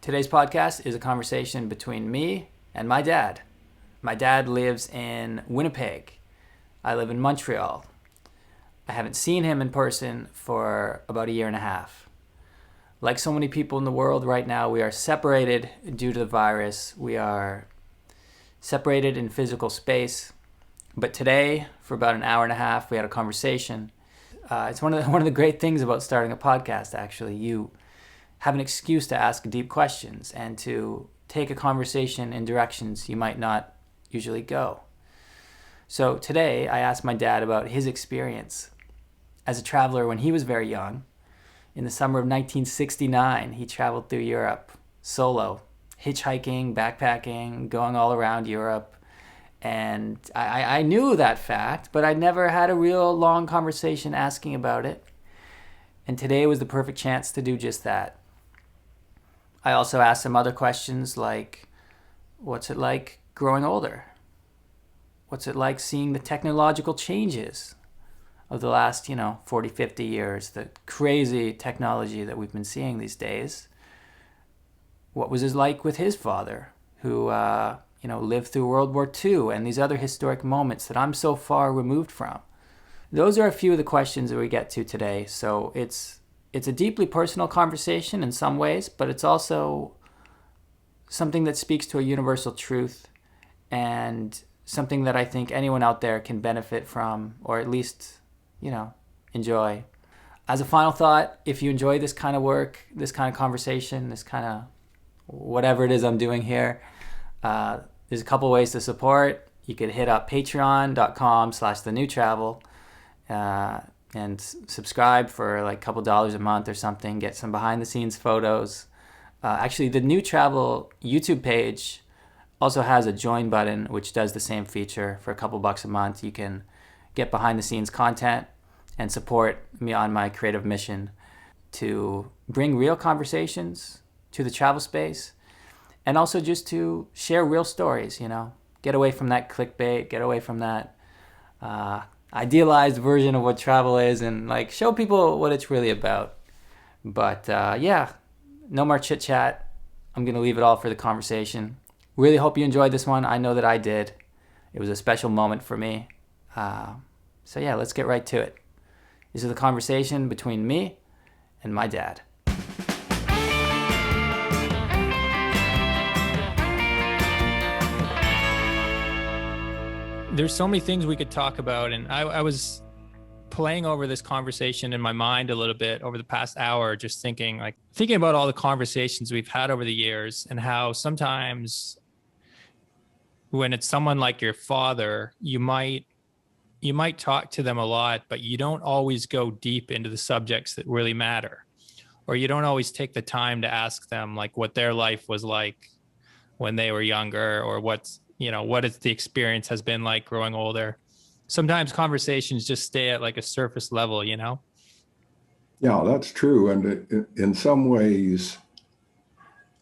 Today's podcast is a conversation between me and my dad. My dad lives in Winnipeg. I live in Montreal. I haven't seen him in person for about a year and a half. Like so many people in the world right now, we are separated due to the virus. We are separated in physical space. But today, for about an hour and a half, we had a conversation. It's one of the great things about starting a podcast, actually. You have an excuse to ask deep questions and to take a conversation in directions you might not usually go. So today I asked my dad about his experience as a traveler when he was very young. In the summer of 1969, he traveled through Europe solo, hitchhiking, backpacking, going all around Europe. And I knew that fact, but I never had a real long conversation asking about it. And today was the perfect chance to do just that. I also asked some other questions like, what's it like growing older? What's it like seeing the technological changes of the last, 40, 50 years, the crazy technology that we've been seeing these days? What was it like with his father, who, lived through World War II and these other historic moments that I'm so far removed from? Those are a few of the questions that we get to today. So it's a deeply personal conversation in some ways, but it's also something that speaks to a universal truth and something that I think anyone out there can benefit from, or at least, enjoy. As a final thought, if you enjoy this kind of work, this kind of conversation, this kind of whatever it is I'm doing here, there's a couple ways to support. You could hit up patreon.com/thenewtravel and subscribe for like a couple dollars a month or something. Get some behind the scenes photos. Actually, the New Travel YouTube page also has a join button, which does the same feature. For a couple bucks a month, you can get behind the scenes content and support me on my creative mission to bring real conversations to the travel space, and also just to share real stories, get away from that clickbait, get away from that idealized version of what travel is, and show people what it's really about. But no more chit chat. I'm going to leave it all for the conversation. Really hope you enjoyed this one. I know that I did. It was a special moment for me. Let's get right to it. This is the conversation between me and my dad. There's so many things we could talk about, and I was playing over this conversation in my mind a little bit over the past hour, just thinking about all the conversations we've had over the years, and how sometimes when it's someone like your father, you might talk to them a lot, but you don't always go deep into the subjects that really matter, or you don't always take the time to ask them what their life was like when they were younger, or what the experience has been like growing older. Sometimes conversations just stay at a surface level, Yeah, that's true. And in some ways,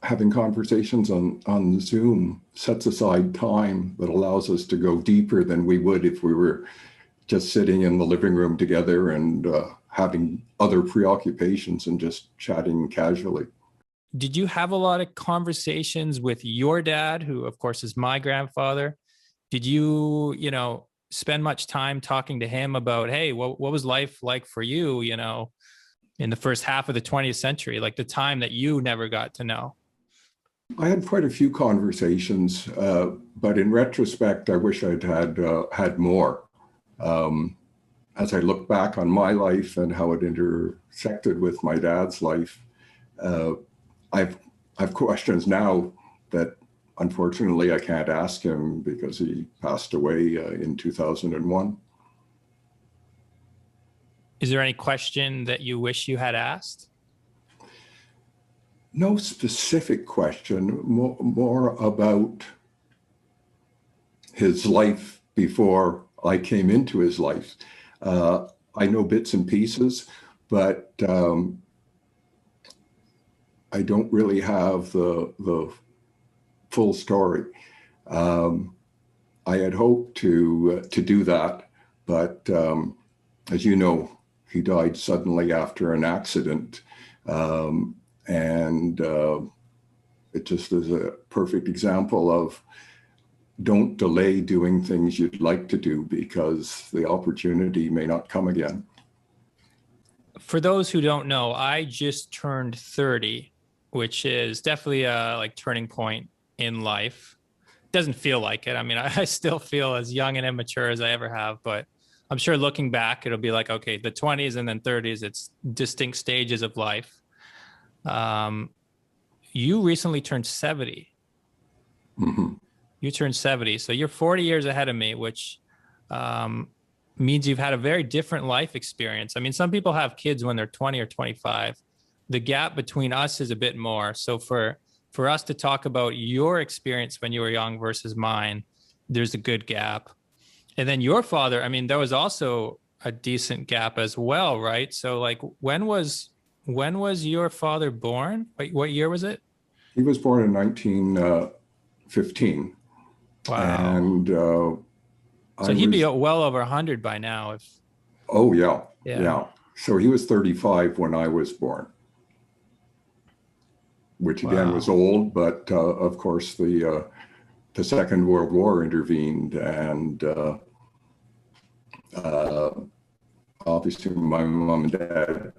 having conversations on Zoom sets aside time that allows us to go deeper than we would if we were just sitting in the living room together and having other preoccupations and just chatting casually. Did you have a lot of conversations with your dad, who of course is my grandfather? Did you, spend much time talking to him about, hey, what was life like for you, in the first half of the 20th century, the time that you never got to know? I had quite a few conversations, but in retrospect, I wish I'd had more. As I look back on my life and how it intersected with my dad's life, I've questions now that unfortunately I can't ask him because he passed away in 2001. Is there any question that you wish you had asked? No specific question, more about his life before I came into his life. I know bits and pieces, but I don't really have the full story. I had hoped to do that, but as you know, he died suddenly after an accident, and it just is a perfect example of don't delay doing things you'd like to do because the opportunity may not come again. For those who don't know, I just turned 30, which is definitely a like turning point in life. Doesn't feel like it. I mean, I still feel as young and immature as I ever have, but I'm sure looking back, it'll be like, okay, the 20s and then 30s, it's distinct stages of life. You recently turned 70. Mm-hmm. You turned 70. So you're 40 years ahead of me, which means you've had a very different life experience. I mean, some people have kids when they're 20 or 25. The gap between us is a bit more. So for us to talk about your experience when you were young versus mine, there's a good gap. And then your father, I mean, there was also a decent gap as well, right? So like when was your father born? What year was it? He was born in 1915. Wow. And so he'd be well over 100 by now. Oh, yeah. So he was 35 when I was born, which again was old, but of course the Second World War intervened, and obviously my mom and dad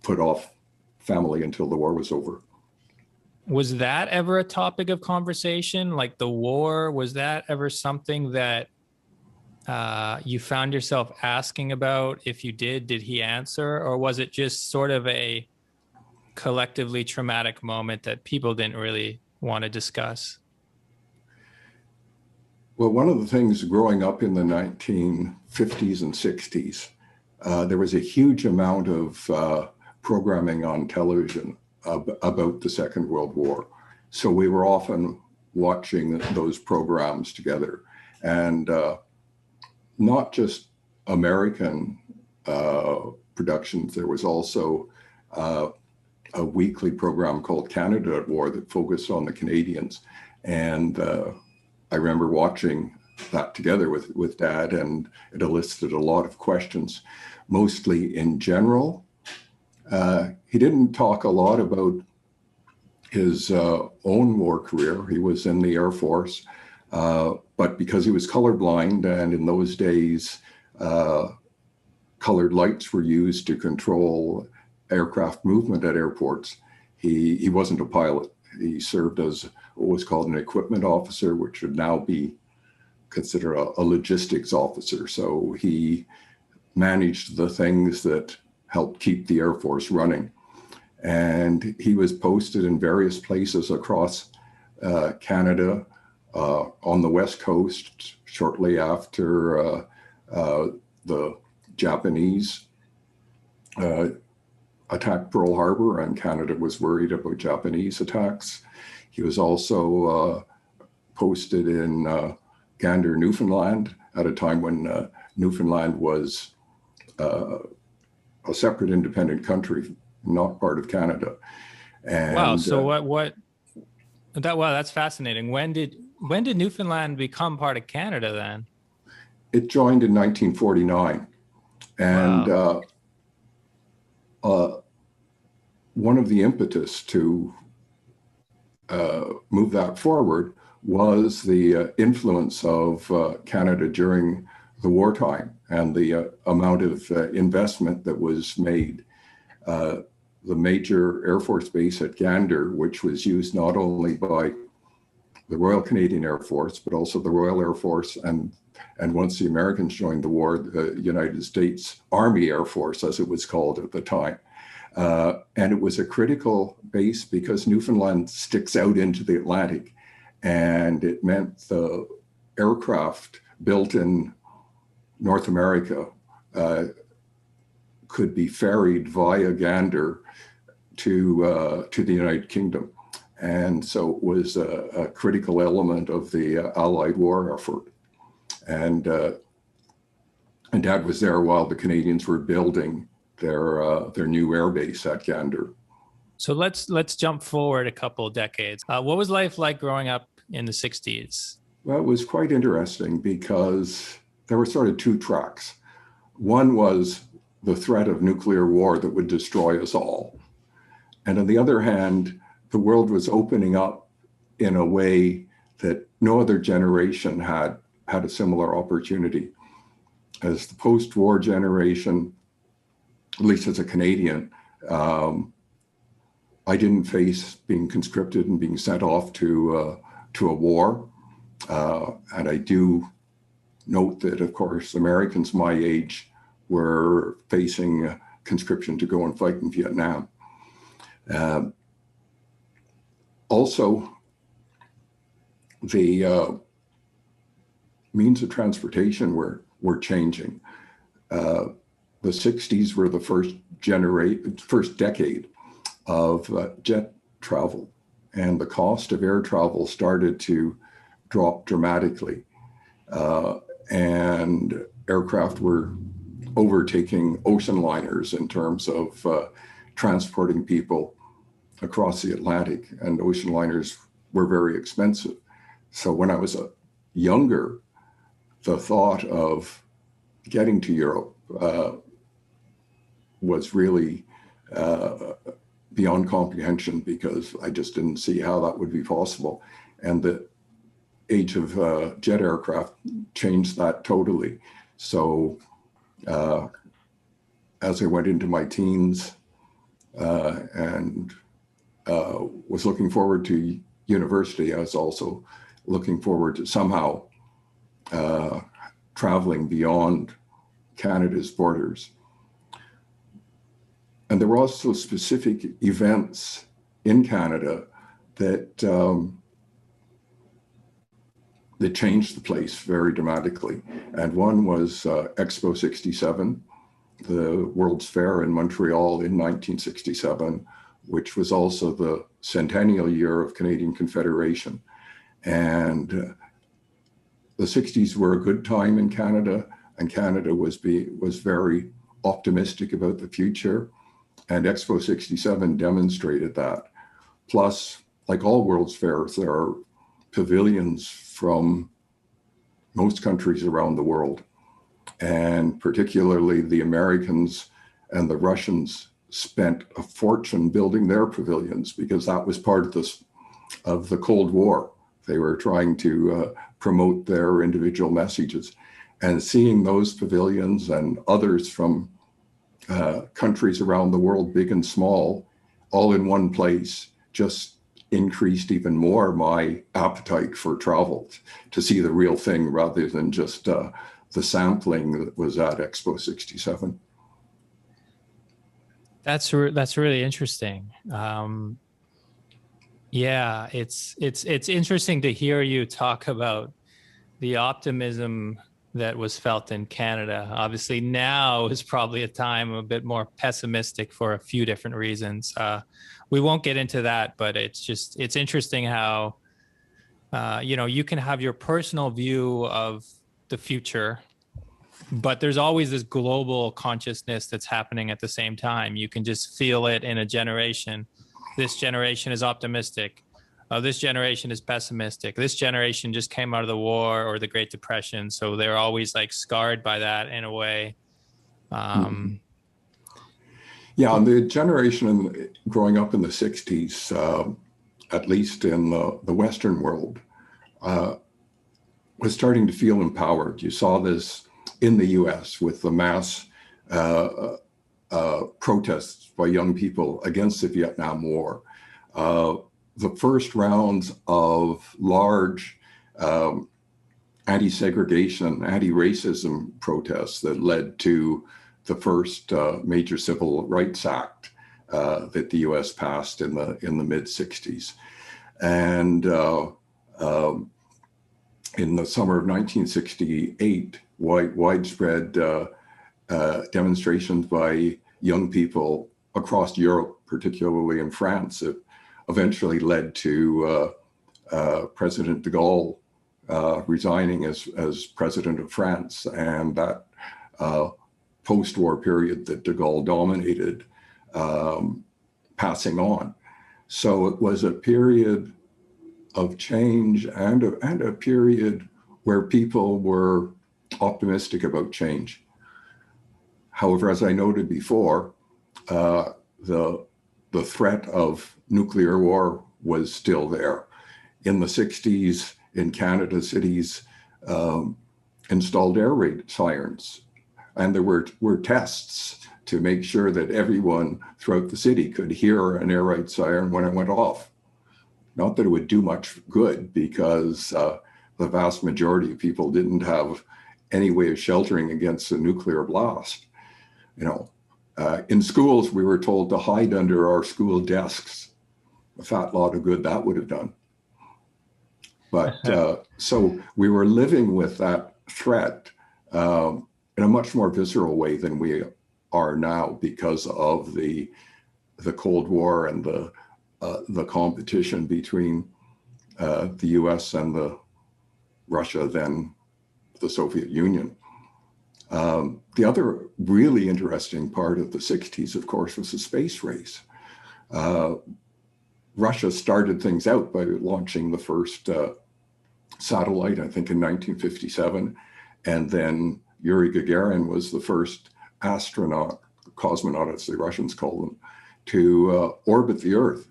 put off family until the war was over. Was that ever a topic of conversation? Like the war, was that ever something that you found yourself asking about? If you did he answer? Or was it just sort of a collectively traumatic moment that people didn't really want to discuss? Well, one of the things growing up in the 1950s and 60s, there was a huge amount of programming on television about the Second World War. So we were often watching those programs together. And not just American productions, there was also a weekly program called Canada at War that focused on the Canadians. And I remember watching that together with Dad, and it elicited a lot of questions, mostly in general. He didn't talk a lot about his own war career. He was in the Air Force, but because he was colorblind, and in those days, colored lights were used to control aircraft movement at airports, he wasn't a pilot. He served as what was called an equipment officer, which would now be considered a logistics officer. So he managed the things that helped keep the Air Force running. And he was posted in various places across Canada, on the West Coast, shortly after the Japanese attacked Pearl Harbor, and Canada was worried about Japanese attacks. He was also posted in Gander, Newfoundland, at a time when Newfoundland was a separate independent country, not part of Canada. And, wow. So that's fascinating. When did Newfoundland become part of Canada then? It joined in 1949. And wow. One of the impetus to move that forward was the influence of Canada during the wartime and the amount of investment that was made. The major Air Force base at Gander, which was used not only by the Royal Canadian Air Force, but also the Royal Air Force, and once the Americans joined the war, the United States Army Air Force, as it was called at the time. And it was a critical base because Newfoundland sticks out into the Atlantic, and it meant the aircraft built in North America could be ferried via Gander to the United Kingdom. And so it was a critical element of the Allied war effort. And Dad was there while the Canadians were building their new air base at Gander. So let's jump forward a couple of decades. What was life like growing up in the 60s? Well, it was quite interesting because there were sort of two tracks. One was the threat of nuclear war that would destroy us all. And on the other hand, the world was opening up in a way that no other generation had a similar opportunity. As the post-war generation, at least as a Canadian, I didn't face being conscripted and being sent off to a war. And I do note that, of course, Americans my age were facing conscription to go and fight in Vietnam. Also, the means of transportation were changing. The 60s were the first decade of jet travel, and the cost of air travel started to drop dramatically. And aircraft were overtaking ocean liners in terms of transporting people across the Atlantic, and ocean liners were very expensive. So when I was younger, the thought of getting to Europe was really beyond comprehension, because I just didn't see how that would be possible. And the age of jet aircraft changed that totally. So as I went into my teens and was looking forward to university, I was also looking forward to somehow traveling beyond Canada's borders. And there were also specific events in Canada that that changed the place very dramatically. And one was Expo 67, the World's Fair in Montreal in 1967, which was also the centennial year of Canadian Confederation. And the 60s were a good time in Canada, and Canada was very optimistic about the future. And Expo 67 demonstrated that. Plus, like all World's Fairs, there are pavilions from most countries around the world. And particularly the Americans and the Russians spent a fortune building their pavilions, because that was part of the Cold War. They were trying to promote their individual messages. And seeing those pavilions and others from countries around the world, big and small, all in one place, just increased even more my appetite for travel, to see the real thing rather than just the sampling that was at Expo 67. That's really interesting. Yeah, it's interesting to hear you talk about the optimism that was felt in Canada. Obviously, now is probably a time a bit more pessimistic for a few different reasons. We won't get into that, but it's interesting how you can have your personal view of the future, but there's always this global consciousness that's happening at the same time. You can just feel it in a generation. This generation is optimistic. This generation is pessimistic. This generation just came out of the war or the Great Depression, so they're always like scarred by that in a way. Yeah, and the generation growing up in the 60s, at least in the Western world, was starting to feel empowered. You saw this in the US with the mass protests by young people against the Vietnam War. The first rounds of large anti-segregation, anti-racism protests that led to the first major Civil Rights Act that the U.S. passed in the mid-60s. And in the summer of 1968, widespread demonstrations by young people across Europe, particularly in France, that eventually led to President de Gaulle resigning as president of France, and that post-war period that de Gaulle dominated passing on. So it was a period of change and a period where people were optimistic about change. However, as I noted before, the threat of nuclear war was still there. in the 60s in Canada, cities installed air raid sirens. And there were tests to make sure that everyone throughout the city could hear an air raid siren when it went off. Not that it would do much good, because the vast majority of people didn't have any way of sheltering against a nuclear blast. In schools, we were told to hide under our school desks. A fat lot of good that would have done. But so we were living with that threat in a much more visceral way than we are now, because of the Cold War and the competition between the U.S. and Russia, then the Soviet Union. The other really interesting part of the 60s, of course, was the space race. Russia started things out by launching the first satellite, I think in 1957. And then Yuri Gagarin was the first astronaut, cosmonaut, as the Russians call them, to orbit the Earth.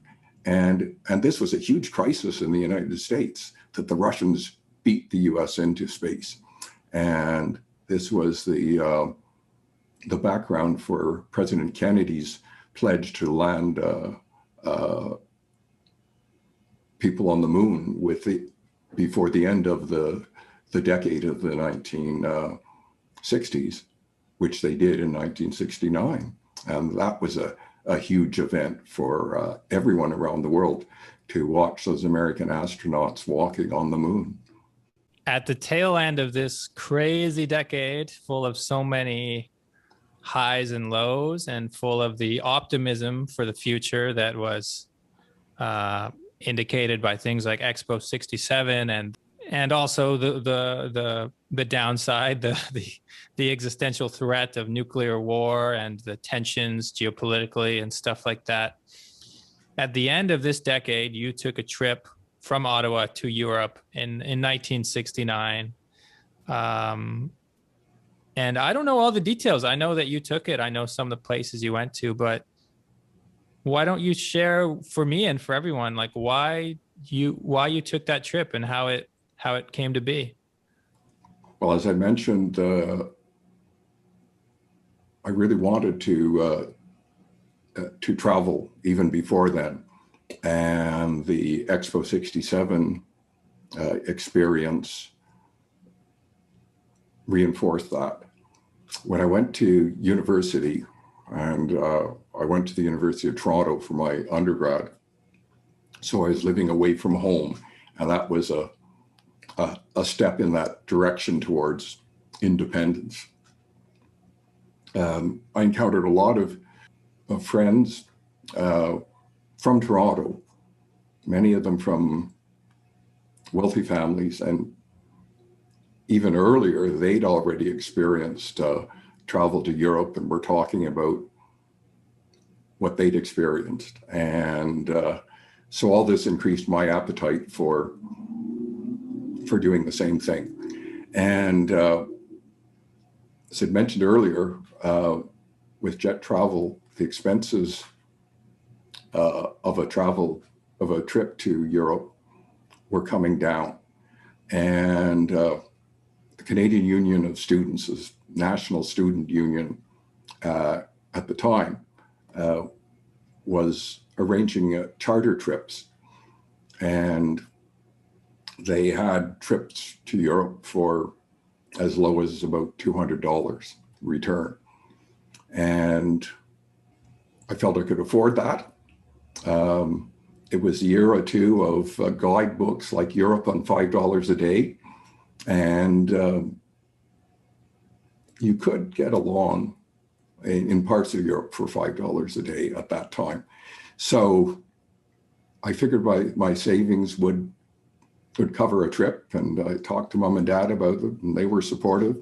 And this was a huge crisis in the United States, that the Russians beat the US into space. And this was the background for President Kennedy's pledge to land people on the moon before the end of the decade of the 1960s, which they did in 1969. And that was a huge event for everyone around the world, to watch those American astronauts walking on the moon. At the tail end of this crazy decade, full of so many highs and lows, and full of the optimism for the future that was indicated by things like Expo 67, and also the downside, the existential threat of nuclear war and the tensions geopolitically and stuff like that. At the end of this decade, you took a trip from Ottawa to Europe in 1969. And I don't know all the details. I know that you took it. I know some of the places you went to, but why don't you share for me and for everyone, like why you took that trip and how it came to be? Well, as I mentioned, I really wanted to travel even before then. And the Expo 67 experience reinforced that. When I went to university, and I went to the University of Toronto for my undergrad, so I was living away from home, and that was a step in that direction towards independence. I encountered a lot of friends from Toronto, many of them from wealthy families, and even earlier, they'd already experienced travel to Europe, and were talking about what they'd experienced. And so all this increased my appetite for doing the same thing. And as I mentioned earlier, with jet travel, the expenses of a trip to Europe were coming down. And the Canadian Union of Students, the national student union at the time, was arranging charter trips. And they had trips to Europe for as low as about $200 return. And I felt I could afford that. It was a year or two of guidebooks like Europe on $5 a day. And you could get along in parts of Europe for $5 a day at that time. So I figured my savings would cover a trip, and I talked to mom and dad about it, and they were supportive.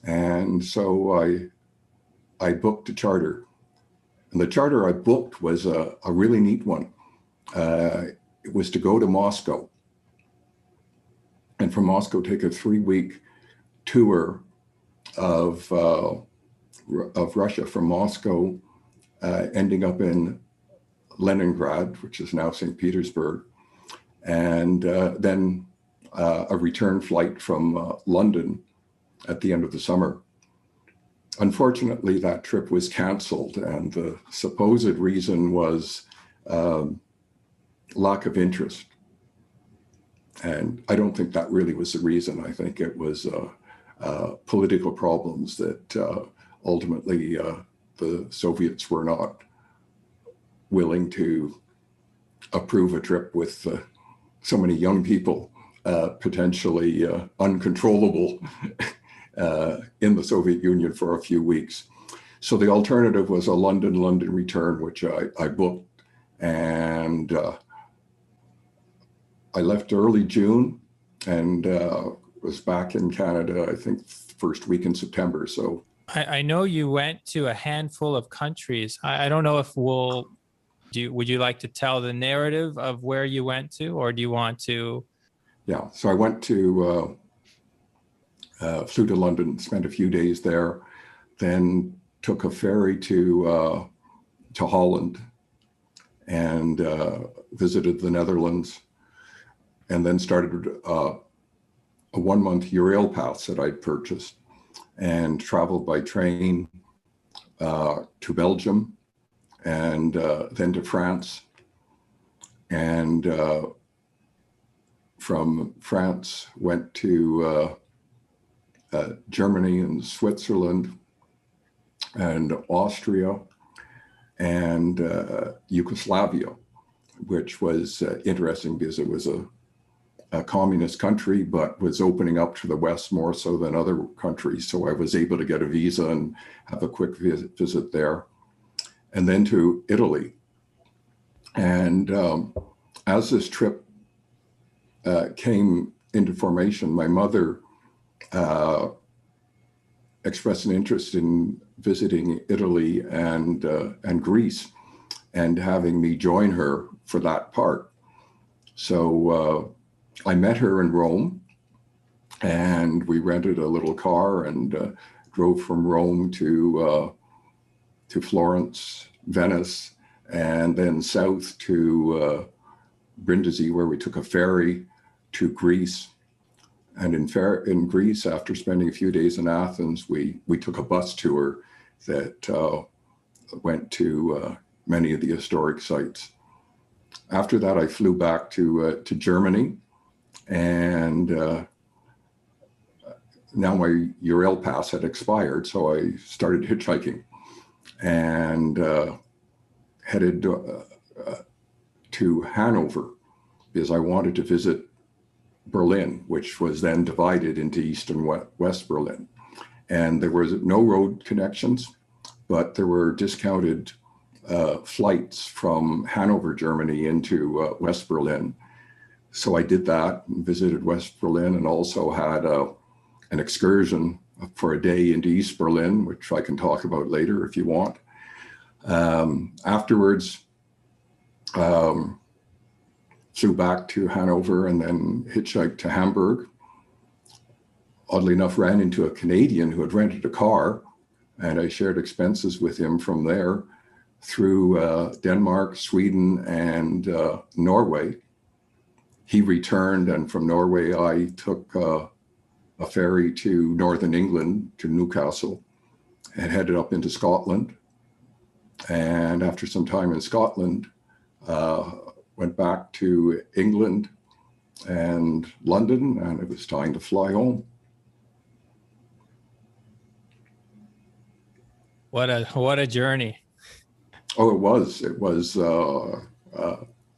And so I booked a charter. And the charter I booked was a really neat one. It was to go to Moscow, and from Moscow take a 3-week tour of Russia, from Moscow, ending up in Leningrad, which is now St. Petersburg, and then a return flight from London at the end of the summer. Unfortunately, that trip was canceled, and the supposed reason was lack of interest. And I don't think that really was the reason. I think it was political problems that ultimately the Soviets were not willing to approve a trip with so many young people, potentially uncontrollable in the Soviet Union for a few weeks. So the alternative was a London return, which I booked, and I left early June and was back in Canada, I think, first week in September. So I know you went to a handful of countries. I don't know if would you like to tell the narrative of where you went to, or do you want to? Yeah, so I went to, flew to London, spent a few days there, then took a ferry to Holland and visited the Netherlands, and then started a 1-month Eurail pass that I'd purchased and traveled by train to Belgium and then to France. And from France went to Germany and Switzerland and Austria and Yugoslavia, which was interesting because it was a communist country, but was opening up to the West more so than other countries. So I was able to get a visa and have a quick visit there. And then to Italy. And as this trip came into formation, my mother expressed an interest in visiting Italy and Greece and having me join her for that part. So I met her in Rome, and we rented a little car and drove from Rome to Florence, Venice, and then south to Brindisi, where we took a ferry to Greece. And in Greece, after spending a few days in Athens, we took a bus tour that went to many of the historic sites. After that, I flew back to Germany, and now my Eurail pass had expired, so I started hitchhiking and headed to Hanover because I wanted to visit Berlin, which was then divided into East and West Berlin. And there was no road connections, but there were discounted flights from Hanover, Germany into West Berlin. So I did that and visited West Berlin, and also had an excursion for a day into East Berlin, which I can talk about later if you want. Afterwards, flew back to Hanover and then hitchhiked to Hamburg. Oddly enough, ran into a Canadian who had rented a car, and I shared expenses with him from there through Denmark, Sweden, and Norway. He returned, and from Norway, I took a ferry to Northern England, to Newcastle, and headed up into Scotland. And after some time in Scotland, went back to England and London, and it was time to fly home. What a journey. Oh, it was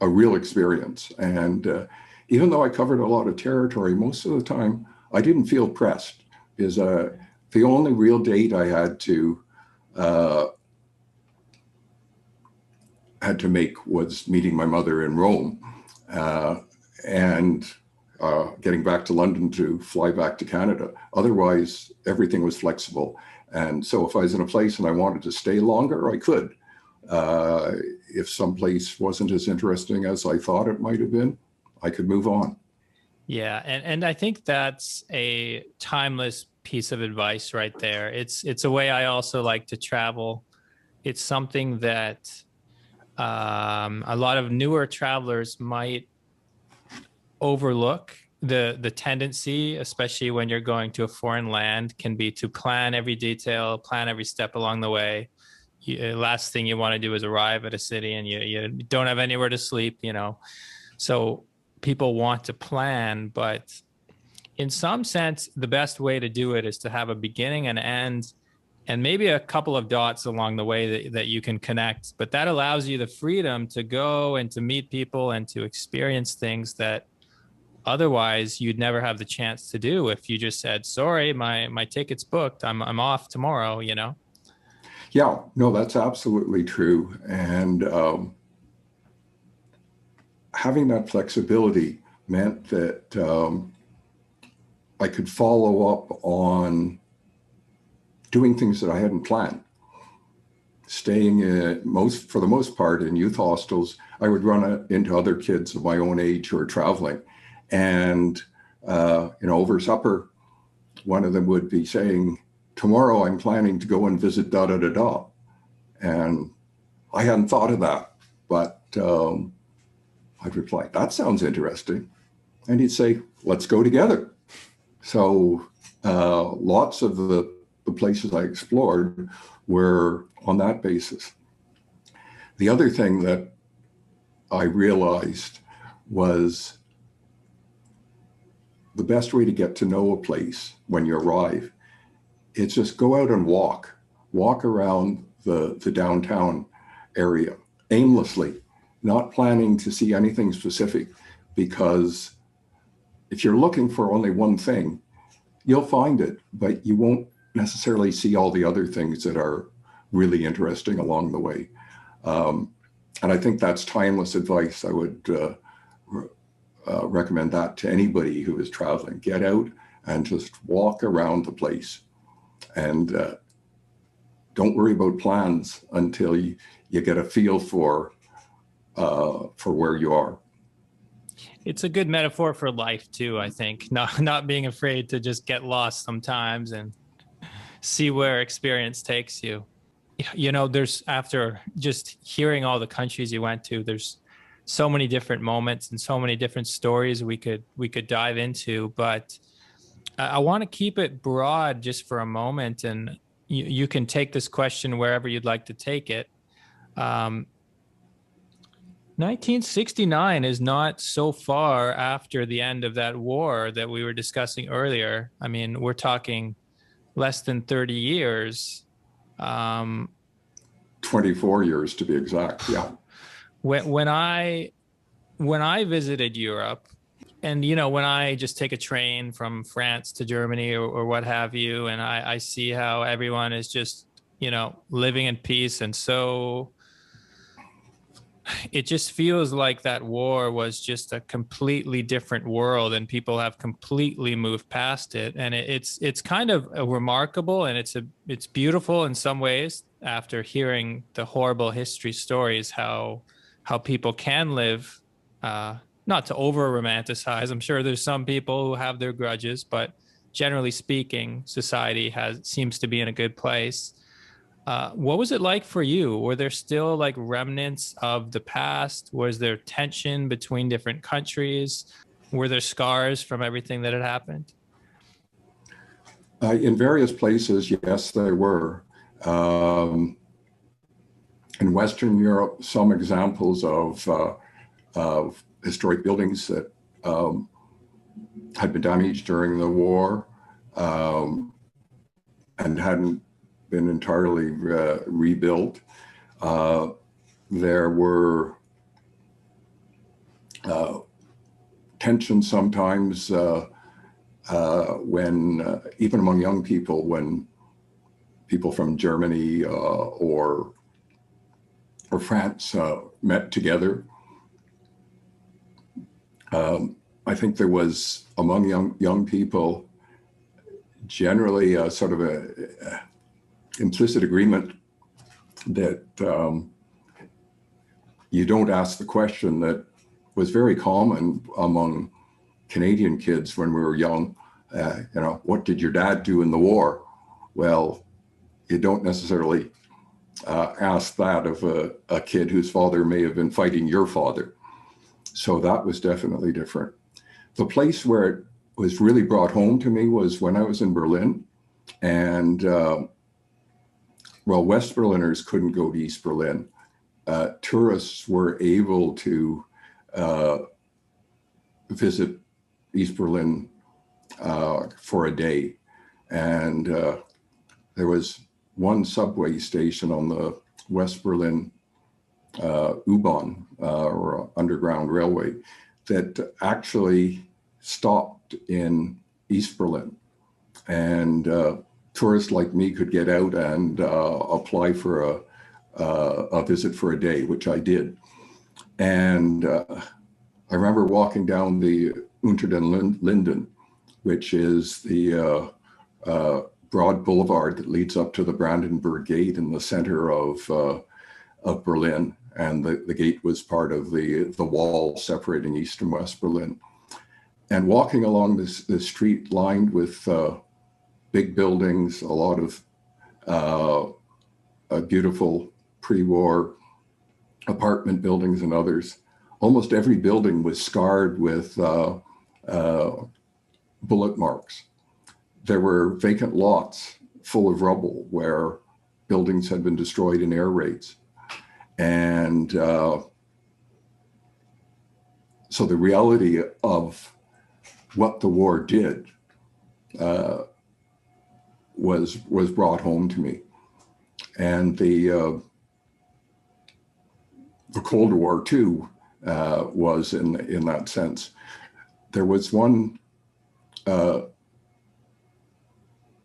a real experience. And even though I covered a lot of territory, most of the time I didn't feel pressed, because the only real date I had to make was meeting my mother in Rome, and getting back to London to fly back to Canada. Otherwise, everything was flexible. And so if I was in a place and I wanted to stay longer, I could. If some place wasn't as interesting as I thought it might have been, I could move on. Yeah, and I think that's a timeless piece of advice right there. It's a way I also like to travel. It's something that a lot of newer travelers might overlook the tendency, especially when you're going to a foreign land, can be to plan every detail, plan every step along the way. Last thing you want to do is arrive at a city and you don't have anywhere to sleep, you know. So people want to plan, but in some sense, the best way to do it is to have a beginning and end, and maybe a couple of dots along the way that you can connect. But that allows you the freedom to go and to meet people and to experience things that otherwise you'd never have the chance to do if you just said, sorry, my ticket's booked. I'm off tomorrow, you know? Yeah, no, that's absolutely true. And having that flexibility meant that I could follow up on doing things that I hadn't planned. Staying for the most part in youth hostels, I would run into other kids of my own age who are traveling. And, over supper, one of them would be saying, tomorrow I'm planning to go and visit da da da da. And I hadn't thought of that, but I'd reply, that sounds interesting. And he'd say, let's go together. So lots of the places I explored were on that basis. The other thing that I realized was the best way to get to know a place when you arrive, it's just go out and walk around the downtown area aimlessly, not planning to see anything specific, because if you're looking for only one thing, you'll find it, but you won't necessarily see all the other things that are really interesting along the way. And I think that's timeless advice. I would recommend that to anybody who is traveling. Get out and just walk around the place, and don't worry about plans until you get a feel for where you are. It's a good metaphor for life too, I think. Not being afraid to just get lost sometimes and see where experience takes you. You know, there's, after just hearing all the countries you went to, there's so many different moments and so many different stories we could dive into, but I want to keep it broad just for a moment, and you can take this question wherever you'd like to take it. 1969 is not so far after the end of that war that we were discussing earlier. I mean, we're talking less than 30 years. 24 years to be exact. Yeah. When I visited Europe, and when I just take a train from France to Germany or what have you, and I see how everyone is just living in peace, and so it just feels like that war was just a completely different world, and people have completely moved past it. And it's kind of remarkable, and it's beautiful in some ways, after hearing the horrible history stories, how people can live, not to over romanticize. I'm sure there's some people who have their grudges, but generally speaking, society seems to be in a good place. What was it like for you? Were there still like remnants of the past? Was there tension between different countries? Were there scars from everything that had happened? In various places, yes, there were. In Western Europe, some examples of historic buildings that had been damaged during the war and hadn't been entirely rebuilt. There were tensions sometimes when, even among young people, when people from Germany or France met together. I think there was, among young people, generally a sort of a implicit agreement that you don't ask the question that was very common among Canadian kids when we were young. What did your dad do in the war? Well, you don't necessarily ask that of a kid whose father may have been fighting your father. So that was definitely different. the place where it was really brought home to me was when I was in Berlin. And well, West Berliners couldn't go to East Berlin. Tourists were able to visit East Berlin for a day. And there was one subway station on the West Berlin U-Bahn or Underground Railway that actually stopped in East Berlin. And tourists like me could get out and apply for a visit for a day, which I did. And I remember walking down the Unter den Linden, which is the broad boulevard that leads up to the Brandenburg Gate in the center of Berlin. And the gate was part of the wall separating East and West Berlin. And walking along this street lined with big buildings, a lot of beautiful pre-war apartment buildings and others. Almost every building was scarred with bullet marks. There were vacant lots full of rubble where buildings had been destroyed in air raids. And so the reality of what the war did was brought home to me. And the Cold War too was in that sense. There was one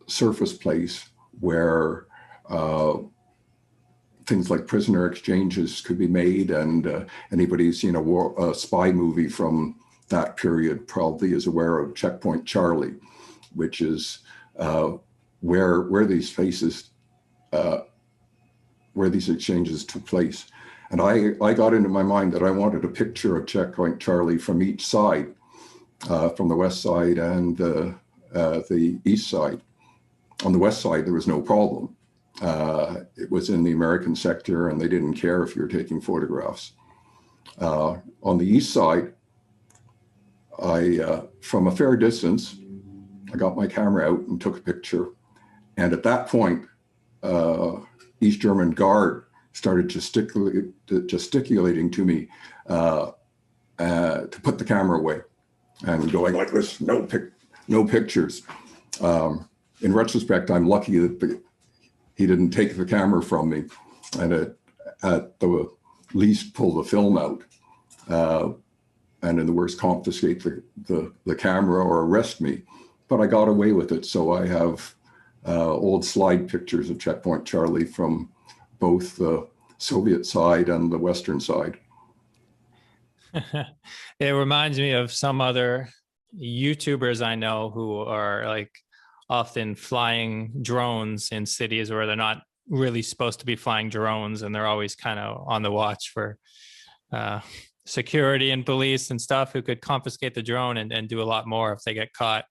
surface place where things like prisoner exchanges could be made, and anybody who's seen a spy movie from that period probably is aware of Checkpoint Charlie, which is where these places, where these exchanges took place. And I got into my mind that I wanted a picture of Checkpoint Charlie from each side, from the west side and the east side. On the west side, there was no problem. It was in the American sector, and they didn't care if you were taking photographs. On the east side, from a fair distance, I got my camera out and took a picture. And at that point, East German Guard started gesticulating to me to put the camera away, and going like this, no pictures. In retrospect, I'm lucky that he didn't take the camera from me, and at the least pull the film out, and in the worst confiscate the camera or arrest me. But I got away with it, so I have old slide pictures of Checkpoint Charlie from both the Soviet side and the Western side. It reminds me of some other YouTubers I know who are like often flying drones in cities where they're not really supposed to be flying drones, and they're always kind of on the watch for security and police and stuff who could confiscate the drone and do a lot more if they get caught.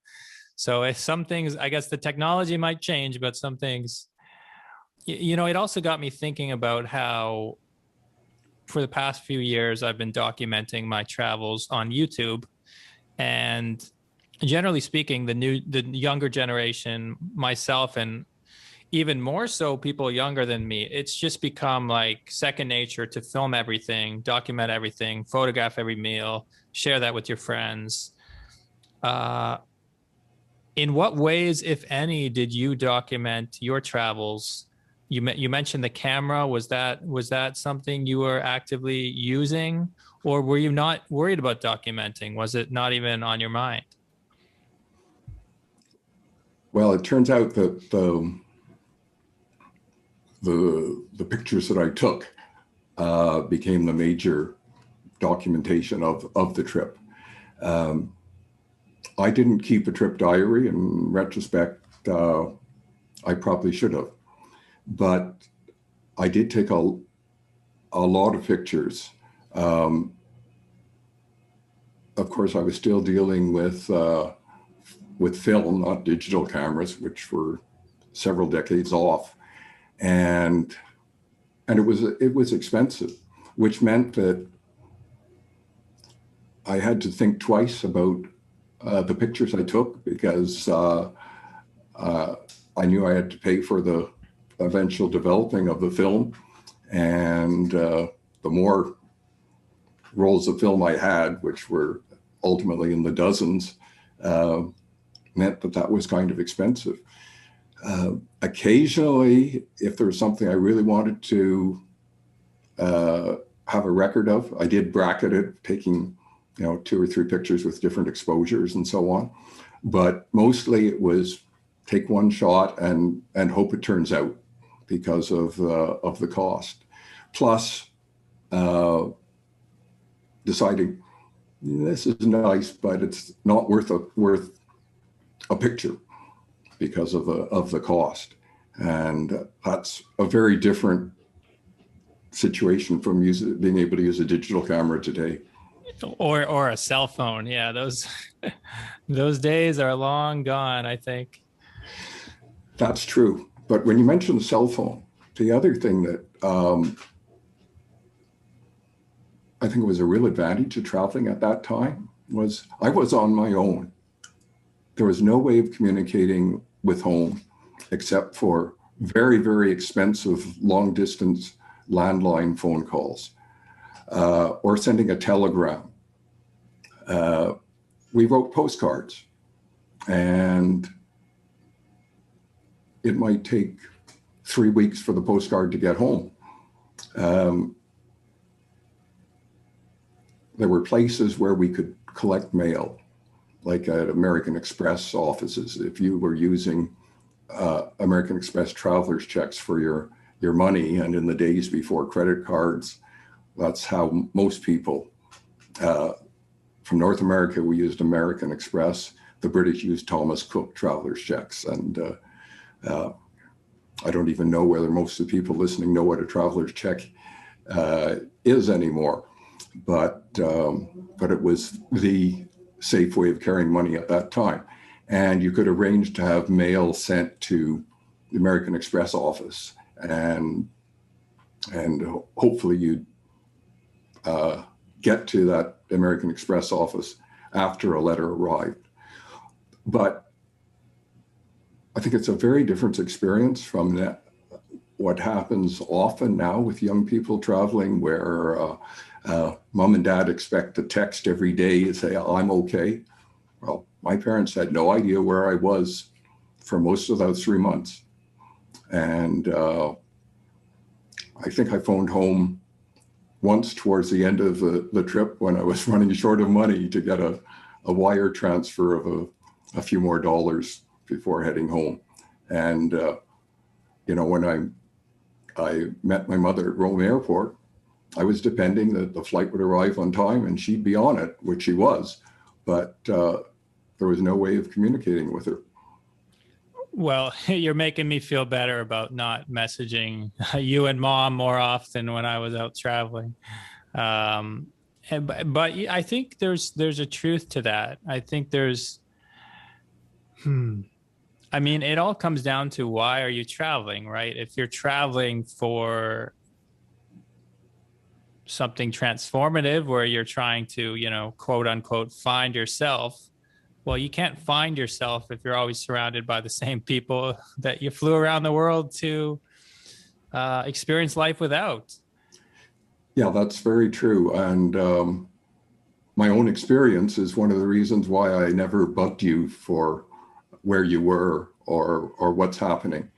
So if some things, I guess the technology might change, but some things, you know, it also got me thinking about how for the past few years, I've been documenting my travels on YouTube. And generally speaking, the younger generation, myself, and even more so people younger than me, it's just become like second nature to film everything, document everything, photograph every meal, share that with your friends. In what ways, if any, did you document your travels? You mentioned the camera. Was that something you were actively using, or were you not worried about documenting? Was it not even on your mind? Well, it turns out that the pictures that I took became the major documentation of the trip. I didn't keep a trip diary. In retrospect, I probably should have, but I did take a lot of pictures. Of course, I was still dealing with film, not digital cameras, which were several decades off, and it was expensive, which meant that I had to think twice about the pictures I took because I knew I had to pay for the eventual developing of the film. And the more rolls of film I had, which were ultimately in the dozens, meant that that was kind of expensive. Occasionally, if there was something I really wanted to have a record of, I did bracket it, taking 2 or 3 pictures with different exposures and so on. But mostly it was take one shot and hope it turns out because of the cost. Plus, deciding this is nice, but it's not worth a picture because of the cost. And that's a very different situation from being able to use a digital camera today. Or a cell phone. Yeah, those days are long gone, I think. That's true. But when you mention the cell phone, the other thing that I think was a real advantage of traveling at that time was I was on my own. There was no way of communicating with home except for very, very expensive long distance landline phone calls or sending a telegram. We wrote postcards, and it might take 3 weeks for the postcard to get home. There were places where we could collect mail, like at American Express offices. If you were using American Express traveler's checks for your money, and in the days before credit cards, that's how most people from North America, we used American Express. The British used Thomas Cook traveler's checks. And I don't even know whether most of the people listening know what a traveler's check is anymore. But it was the safe way of carrying money at that time. And you could arrange to have mail sent to the American Express office, and hopefully you'd get to that American Express office after a letter arrived. But I think it's a very different experience from that, what happens often now with young people traveling, where mom and dad expect a text every day to say, I'm okay. Well, my parents had no idea where I was for most of those 3 months. And I think I phoned home once towards the end of the trip when I was running short of money to get a wire transfer of a few more dollars before heading home. And, when I met my mother at Rome Airport, I was depending that the flight would arrive on time and she'd be on it, which she was, but there was no way of communicating with her. Well, you're making me feel better about not messaging you and mom more often when I was out traveling. But I think there's a truth to that. I think I mean, it all comes down to, why are you traveling, right? If you're traveling for something transformative where you're trying to, quote unquote, find yourself, well, you can't find yourself if you're always surrounded by the same people that you flew around the world to experience life without. Yeah, that's very true. And my own experience is one of the reasons why I never bugged you for where you were or what's happening,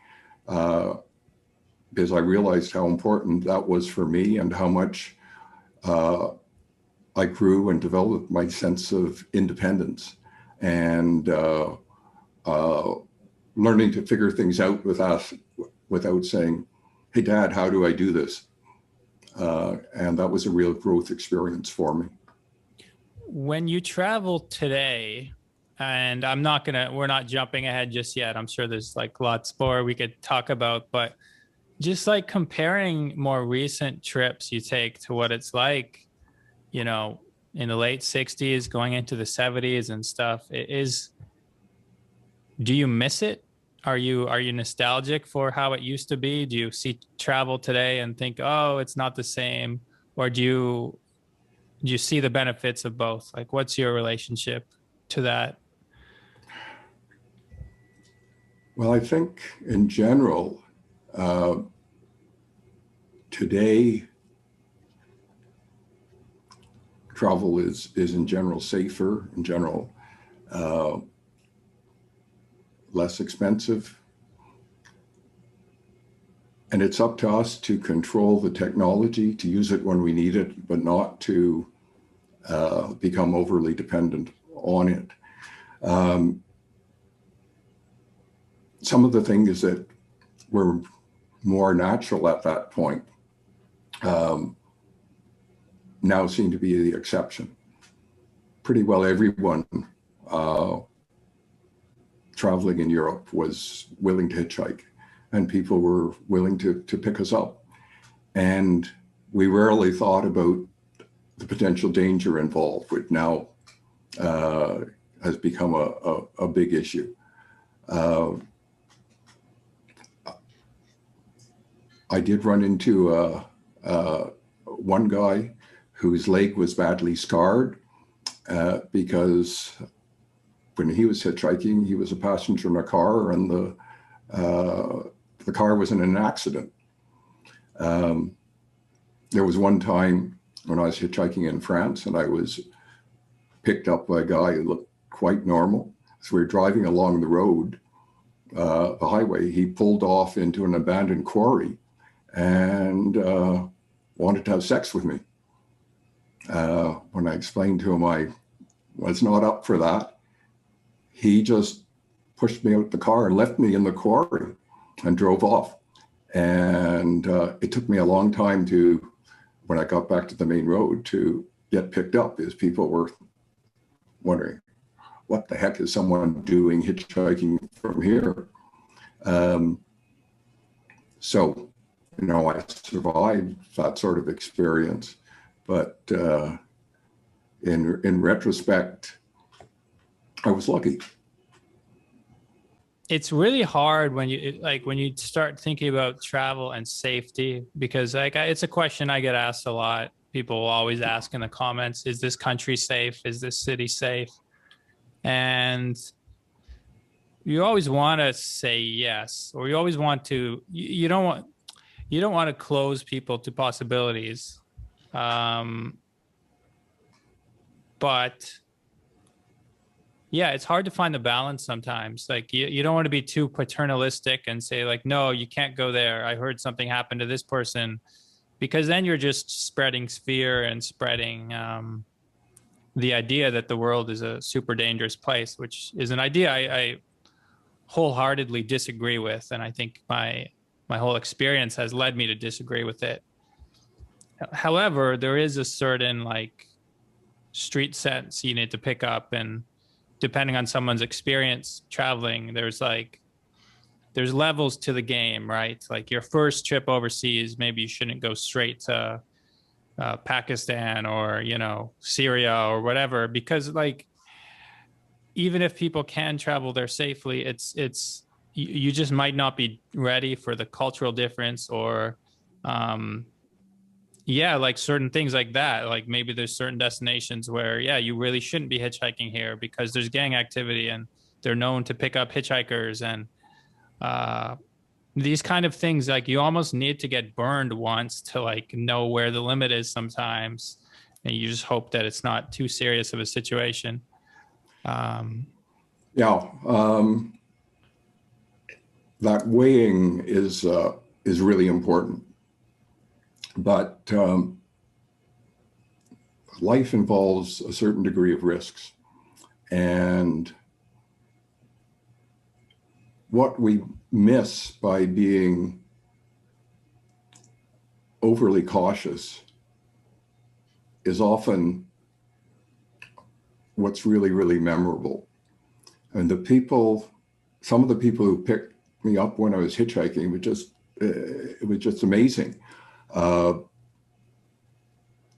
because I realized how important that was for me and how much I grew and developed my sense of independence and learning to figure things out without saying, hey, Dad, how do I do this? And that was a real growth experience for me. When you travel today, and we're not jumping ahead just yet. I'm sure there's like lots more we could talk about, but just like comparing more recent trips you take to what it's like, in the late 60s, going into the 70s and stuff, do you miss it? Are you nostalgic for how it used to be? Do you see travel today and think, oh, it's not the same? Or do you see the benefits of both? Like, what's your relationship? to that? Well, I think in general, today, travel is in general safer, in general less expensive. And it's up to us to control the technology, to use it when we need it, but not to become overly dependent on it. Some of the things that were more natural at that point now seem to be the exception. Pretty well everyone traveling in Europe was willing to hitchhike, and people were willing to pick us up. And we rarely thought about the potential danger involved, which now has become a big issue. I did run into one guy whose leg was badly scarred because when he was hitchhiking, he was a passenger in a car, and the car was in an accident. There was one time when I was hitchhiking in France, and I was picked up by a guy who looked quite normal. So we were driving along the road, the highway. He pulled off into an abandoned quarry and wanted to have sex with me. When I explained to him I was not up for that, he just pushed me out the car and left me in the quarry and drove off. And it took me a long time to, when I got back to the main road, to get picked up, as people were wondering, what the heck is someone doing hitchhiking from here? So, you know, I survived that sort of experience, but in retrospect, I was lucky. It's really hard when you start thinking about travel and safety, because it's a question I get asked a lot. People will always ask in the comments, is this country safe? Is this city safe? And you always want to say yes, or you always want to, you don't want to close people to possibilities. But yeah, it's hard to find the balance sometimes. Like you don't want to be too paternalistic and say like, no, you can't go there. I heard something happened to this person, because then you're just spreading fear and spreading the idea that the world is a super dangerous place, which is an idea I wholeheartedly disagree with. And I think my whole experience has led me to disagree with it. However, there is a certain like street sense you need to pick up, and depending on someone's experience traveling, there's levels to the game, right? Like your first trip overseas, maybe you shouldn't go straight to Pakistan or, you know, Syria or whatever, because like, even if people can travel there safely, you just might not be ready for the cultural difference, or like certain things like that. Like maybe there's certain destinations where, you really shouldn't be hitchhiking here because there's gang activity and they're known to pick up hitchhikers. And these kind of things, like you almost need to get burned once to like know where the limit is sometimes. And you just hope that it's not too serious of a situation. That weighing is really important. But life involves a certain degree of risks. And what we miss by being overly cautious is often what's really, really memorable. And some of the people who picked me up when I was hitchhiking it was just amazing.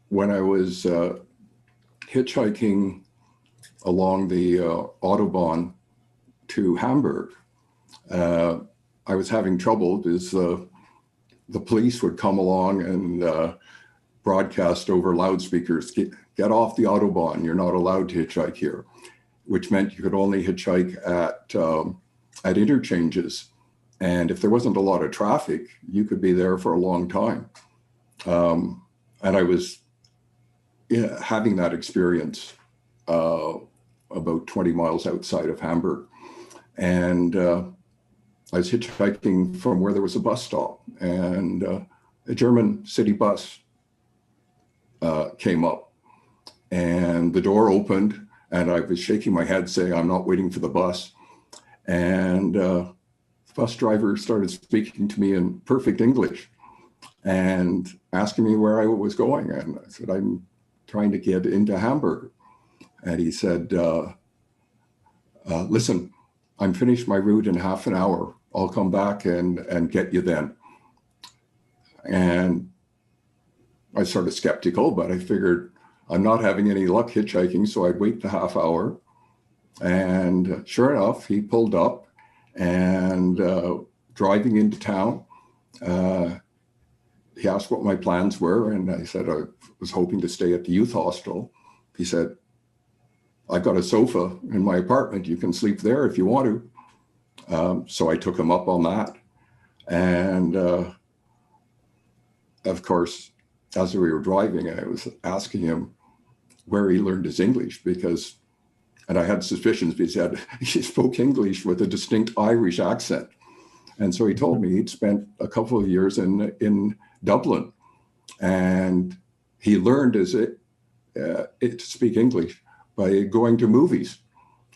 When I was hitchhiking along the Autobahn to Hamburg, I was having trouble because the police would come along and broadcast over loudspeakers, get off the Autobahn, you're not allowed to hitchhike here. which meant you could only hitchhike at interchanges. And if there wasn't a lot of traffic, you could be there for a long time. And I was having that experience about 20 miles outside of Hamburg. And I was hitchhiking from where there was a bus stop, and a German city bus came up, and the door opened, and I was shaking my head saying, I'm not waiting for the bus. And the bus driver started speaking to me in perfect English and asking me where I was going. And I said, I'm trying to get into Hamburg. And he said, listen, I'm finished my route in half an hour. I'll come back and get you then. And I was sort of skeptical, but I figured I'm not having any luck hitchhiking, so I'd wait the half hour. And sure enough, he pulled up, and driving into town, he asked what my plans were, and I said I was hoping to stay at the youth hostel. He said, I've got a sofa in my apartment. You can sleep there if you want to. So I took him up on that. And of course, as we were driving, I was asking him where he learned his English, and I had suspicions because he spoke English with a distinct Irish accent. And so he told me he'd spent a couple of years in Dublin, and he learned to speak English by going to movies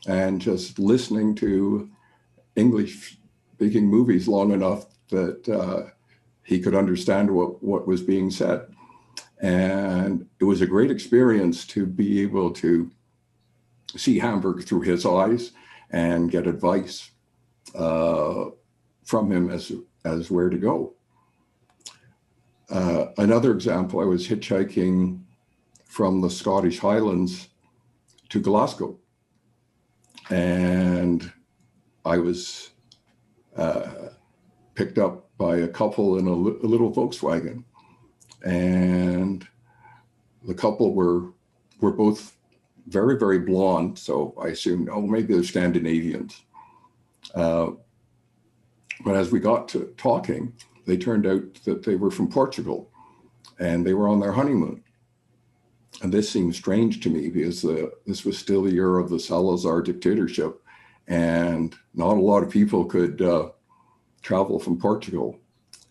and just listening to English-speaking movies long enough that he could understand what was being said. And it was a great experience to be able to see Hamburg through his eyes and get advice from him as where to go. Another example, I was hitchhiking from the Scottish Highlands to Glasgow, and I was picked up by a couple in a little Volkswagen, and the couple were both very, very blonde, so I assumed, oh, maybe they're Scandinavians. But as we got to talking, they turned out that they were from Portugal, and they were on their honeymoon. And this seemed strange to me because this was still the year of the Salazar dictatorship, and not a lot of people could travel from Portugal,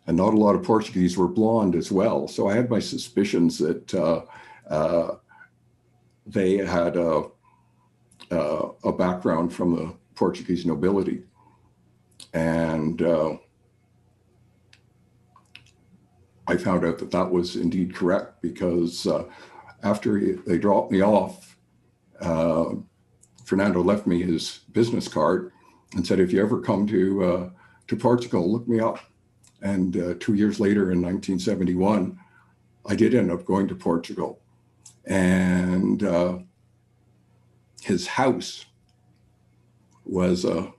and not a lot of Portuguese were blonde as well. So I had my suspicions that they had a background from the Portuguese nobility. And I found out that that was indeed correct, because after they dropped me off, Fernando left me his business card and said, if you ever come to Portugal, look me up. And 2 years later, in 1971, I did end up going to Portugal. And his house was a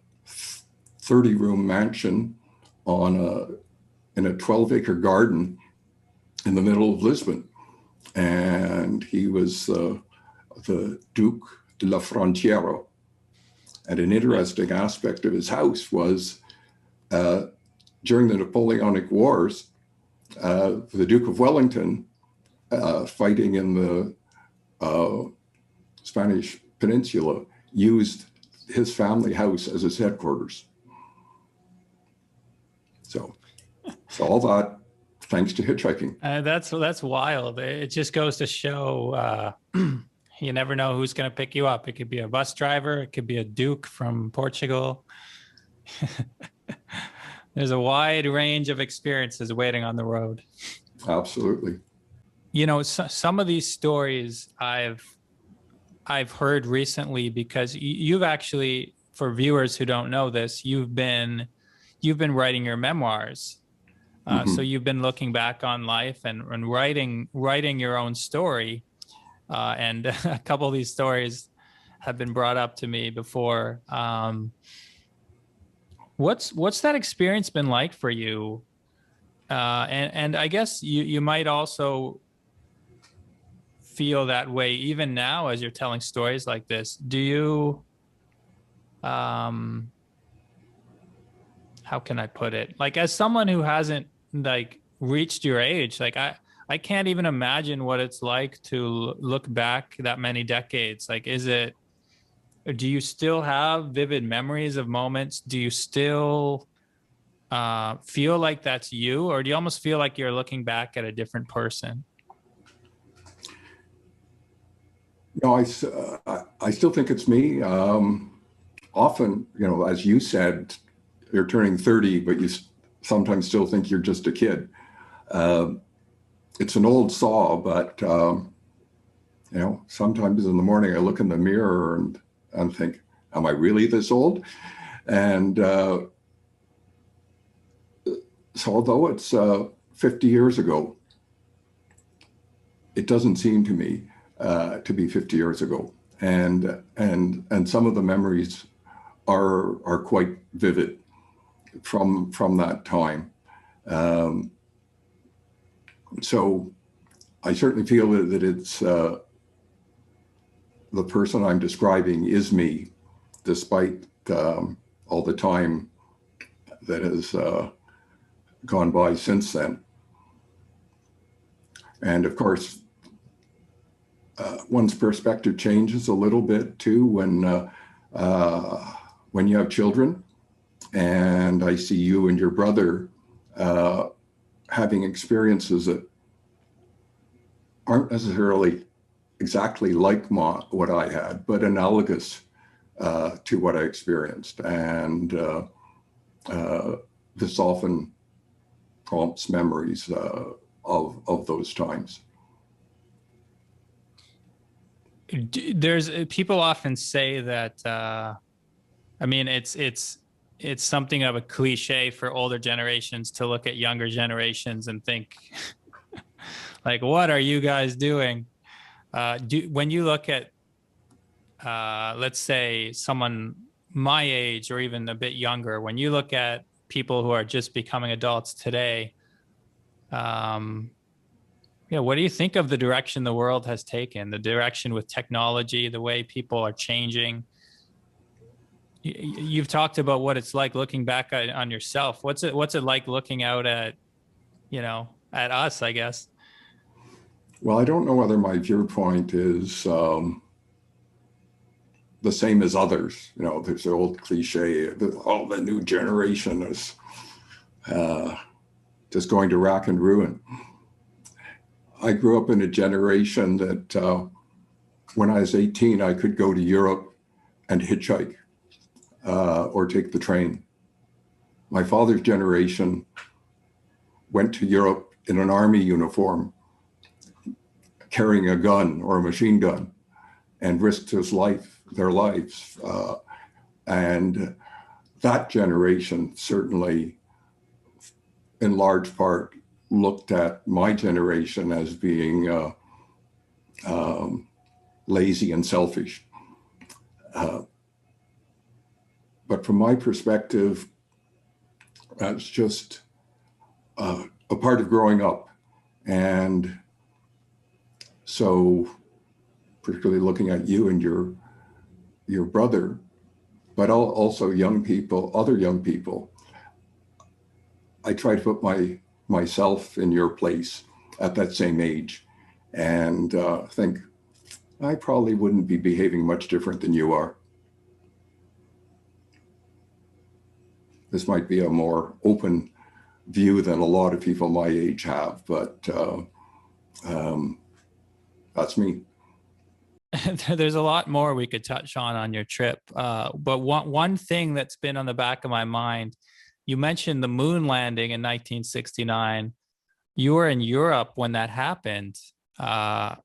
30-room mansion in a 12-acre garden in the middle of Lisbon. And he was the Duke de la Frontiera. And an interesting aspect of his house was during the Napoleonic Wars, the Duke of Wellington, fighting in the Spanish Peninsula, used his family house as his headquarters. So all that thanks to hitchhiking. That's wild. It just goes to show you never know who's going to pick you up. It could be a bus driver. It could be a Duke from Portugal. There's a wide range of experiences waiting on the road. Absolutely. You know, some of these stories I've heard recently, because you've actually, for viewers who don't know this, you've been writing your memoirs. So you've been looking back on life and writing your own story. And a couple of these stories have been brought up to me before. What's that experience been like for you? And I guess you might also feel that way even now as you're telling stories like this. Do um, how can I put it? Like, as someone who hasn't like reached your age, like I can't even imagine what it's like to look back that many decades. Like, do you still have vivid memories of moments? Do you still feel like that's you, or do you almost feel like you're looking back at a different person? No, I still think it's me. Often, as you said, you're turning 30, but you sometimes still think you're just a kid. Uh, it's an old saw, but sometimes in the morning I look in the mirror and think, am I really this old? And so although it's 50 years ago, it doesn't seem to me to be 50 years ago. And some of the memories are quite vivid from that time. So I certainly feel that it's the person I'm describing is me, despite all the time that has gone by since then. And of course, one's perspective changes a little bit too when you have children. And I see you and your brother having experiences that aren't necessarily exactly like what I had, but analogous to what I experienced. And this often prompts memories of those times. There's people often say that I mean it's something of a cliche for older generations to look at younger generations and think like, what are you guys doing? When you look at let's say someone my age or even a bit younger, when you look at people who are just becoming adults today, what do you think of the direction the world has taken, the direction with technology, the way people are changing? You've talked about what it's like looking back on yourself. What's it like looking out at, at us, I guess? Well, I don't know whether my viewpoint is the same as others. There's the old cliche, the new generation is just going to rack and ruin. I grew up in a generation that when I was 18, I could go to Europe and hitchhike or take the train. My father's generation went to Europe in an army uniform, carrying a gun or a machine gun, and risked their lives. And that generation certainly, in large part, looked at my generation as being lazy and selfish. But from my perspective, that's just a part of growing up. And so, particularly looking at you and your brother, but also young people, other young people, I try to put myself in your place at that same age and think I probably wouldn't be behaving much different than you are. This might be a more open view than a lot of people my age have, but that's me. There's a lot more we could touch on your trip. But one thing that's been on the back of my mind, you mentioned the moon landing in 1969. You were in Europe when that happened. Do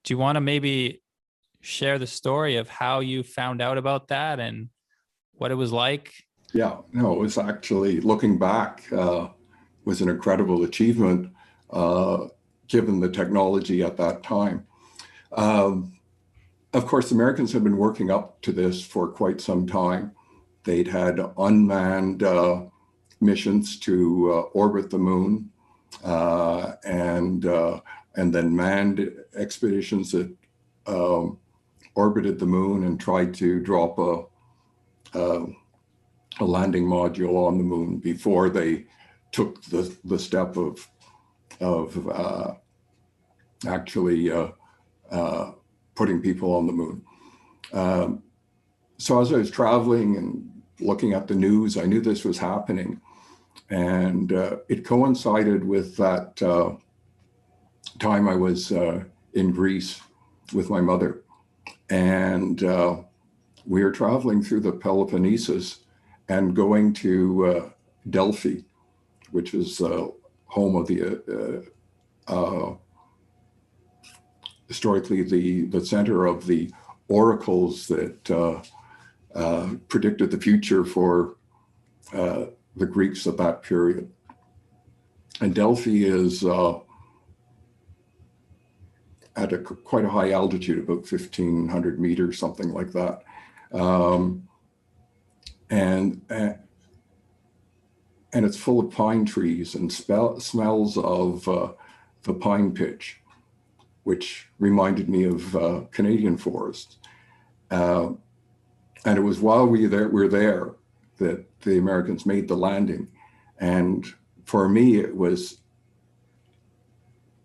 you want to maybe share the story of how you found out about that and what it was like? Yeah, no, it was actually, looking back, was an incredible achievement given the technology at that time. Of course, the Americans had been working up to this for quite some time. They'd had unmanned missions to orbit the moon and then manned expeditions that orbited the moon and tried to drop uh, a landing module on the moon before they took the step of actually putting people on the moon. So as I was traveling and looking at the news, I knew this was happening. And it coincided with that time I was in Greece with my mother. And we were traveling through the Peloponnesus and going to Delphi, which is home of the historically the center of the oracles that predicted the future for the Greeks of that period. And Delphi is at quite a high altitude, about 1,500 meters, something like that. And it's full of pine trees and smells of the pine pitch, which reminded me of Canadian forests. And it was while we were there that the Americans made the landing. And for me, it was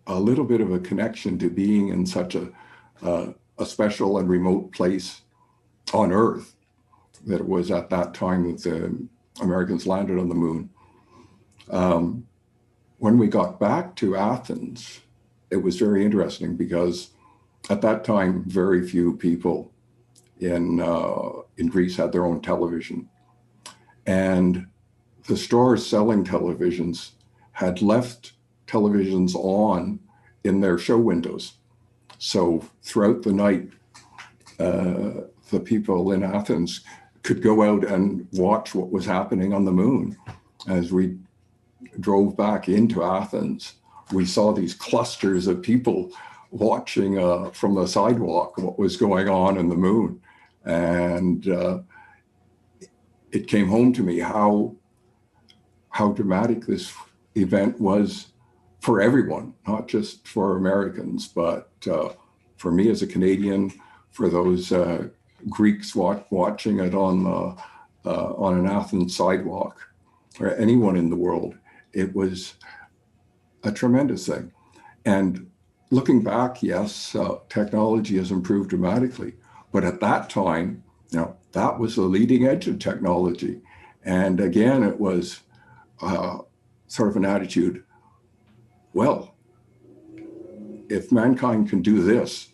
a little bit of a connection to being in such a special and remote place on Earth that it was at that time that the Americans landed on the moon. When we got back to Athens, it was very interesting because at that time, very few people in Greece had their own television. And the stores selling televisions had left televisions on in their show windows. So throughout the night, the people in Athens could go out and watch what was happening on the moon. As we drove back into Athens, we saw these clusters of people watching from the sidewalk what was going on in the moon. And it came home to me how dramatic this event was for everyone, not just for Americans, but for me as a Canadian, for those Greeks watching it on an Athens sidewalk, or anyone in the world. It was a tremendous thing. And looking back, yes, technology has improved dramatically, but at that time, that was the leading edge of technology. And again, it was sort of an attitude, well, if mankind can do this,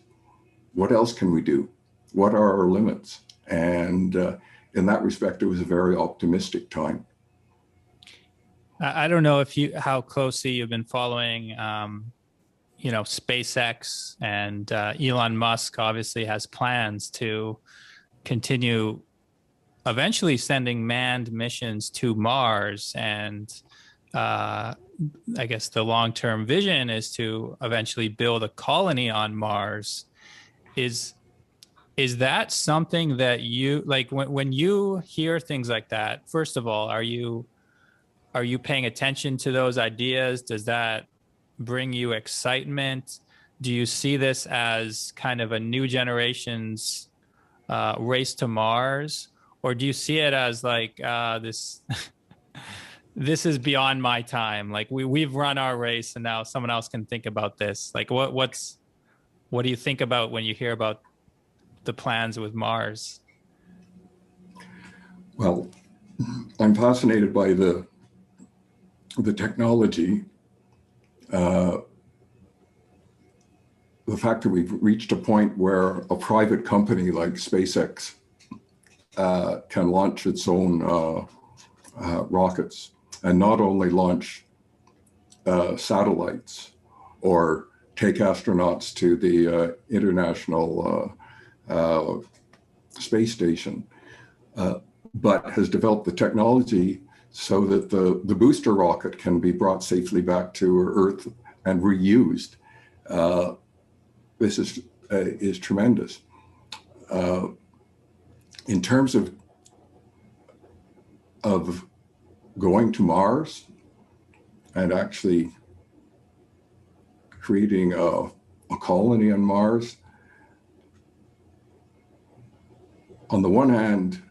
what else can we do? What are our limits? And in that respect, it was a very optimistic time. I don't know how closely you've been following, SpaceX, and Elon Musk obviously has plans to continue eventually sending manned missions to Mars. And I guess the long-term vision is to eventually build a colony on Mars. Is that something that you like when you hear things like that? First of all, are you paying attention to those ideas? Does that bring you excitement? Do you see this as kind of a new generation's race to Mars? Or do you see it as like this this is beyond my time? Like we've run our race and now someone else can think about this. Like what do you think about when you hear about the plans with Mars? Well, I'm fascinated by the technology, the fact that we've reached a point where a private company like SpaceX can launch its own rockets, and not only launch satellites or take astronauts to the International Space Station, but has developed the technology so that the booster rocket can be brought safely back to Earth and reused. This is tremendous. In terms of going to Mars and actually creating a colony on Mars, on the one hand,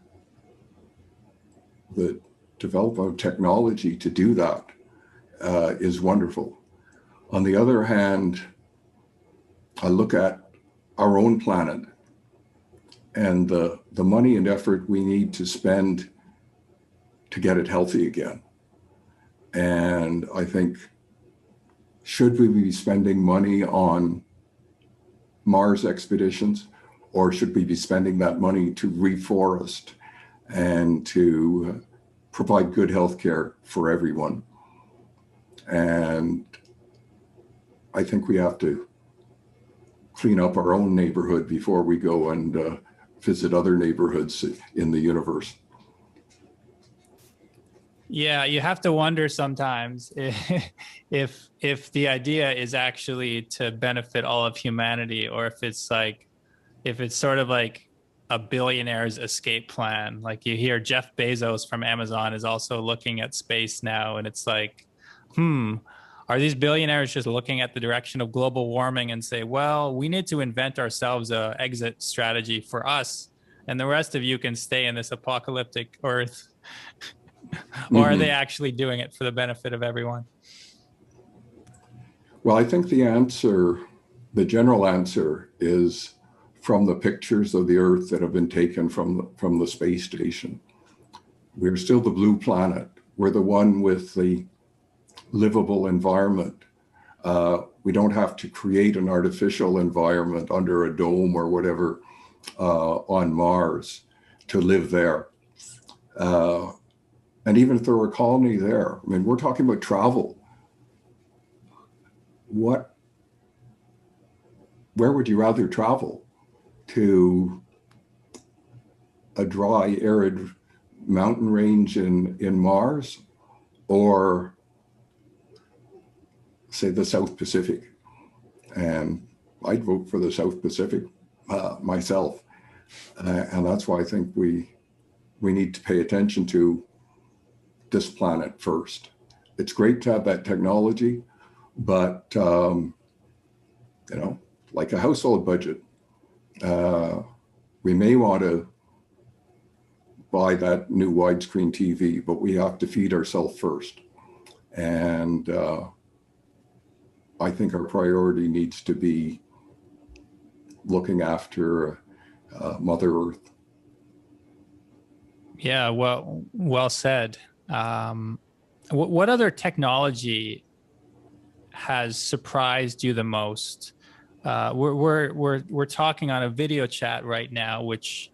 the development of technology to do that is wonderful. On the other hand, I look at our own planet and the money and effort we need to spend to get it healthy again. And I think, should we be spending money on Mars expeditions, or should we be spending that money to reforest and to provide good health care for everyone? And I think we have to clean up our own neighborhood before we go and visit other neighborhoods in the universe. Yeah, you have to wonder sometimes if the idea is actually to benefit all of humanity, or if it's sort of like a billionaire's escape plan. Like, you hear Jeff Bezos from Amazon is also looking at space now, and it's like, are these billionaires just looking at the direction of global warming and say, well, we need to invent ourselves a exit strategy for us, and the rest of you can stay in this apocalyptic Earth? Or are they actually doing it for the benefit of everyone? Well, I think the general answer is from the pictures of the Earth that have been taken from the space station. We're still the blue planet. We're the one with the livable environment. We don't have to create an artificial environment under a dome or whatever on Mars to live there. And even if there were a colony there, I mean, we're talking about travel. Where would you rather travel? To a dry, arid mountain range in Mars, or say the South Pacific? And I'd vote for the South Pacific myself. And that's why I think we need to pay attention to this planet first. It's great to have that technology, but like a household budget, we may want to buy that new widescreen TV, but we have to feed ourselves first. And I think our priority needs to be looking after Mother Earth. Yeah, well said. What other technology has surprised you the most? We're talking on a video chat right now, which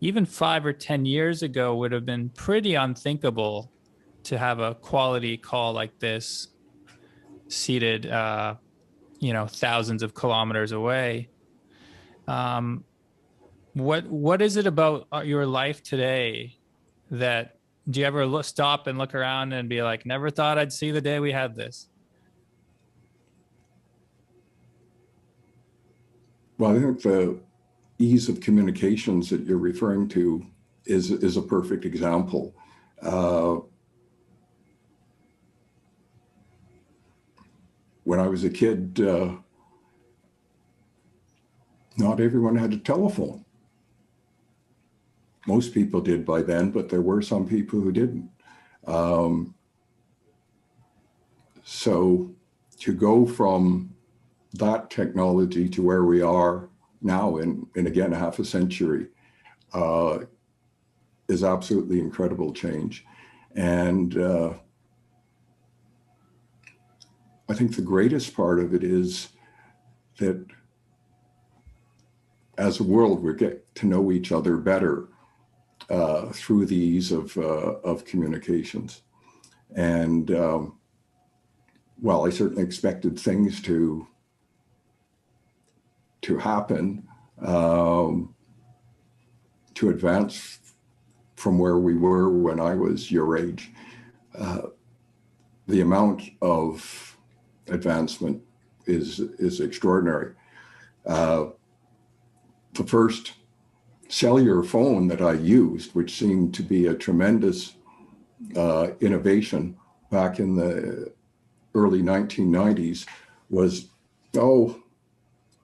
even 5 or 10 years ago would have been pretty unthinkable to have a quality call like this, seated, thousands of kilometers away. What is it about your life today that, do you ever stop and look around and be like, never thought I'd see the day we had this? Well, I think the ease of communications that you're referring to is a perfect example. When I was a kid, not everyone had a telephone. Most people did by then, but there were some people who didn't. So to go from that technology to where we are now in again, half a century, is absolutely incredible change. And I think the greatest part of it is that as a world, we get to know each other better through the ease of communications. And well, I certainly expected things to happen, to advance from where we were when I was your age. The amount of advancement is extraordinary. The first cellular phone that I used, which seemed to be a tremendous innovation back in the early 1990s, was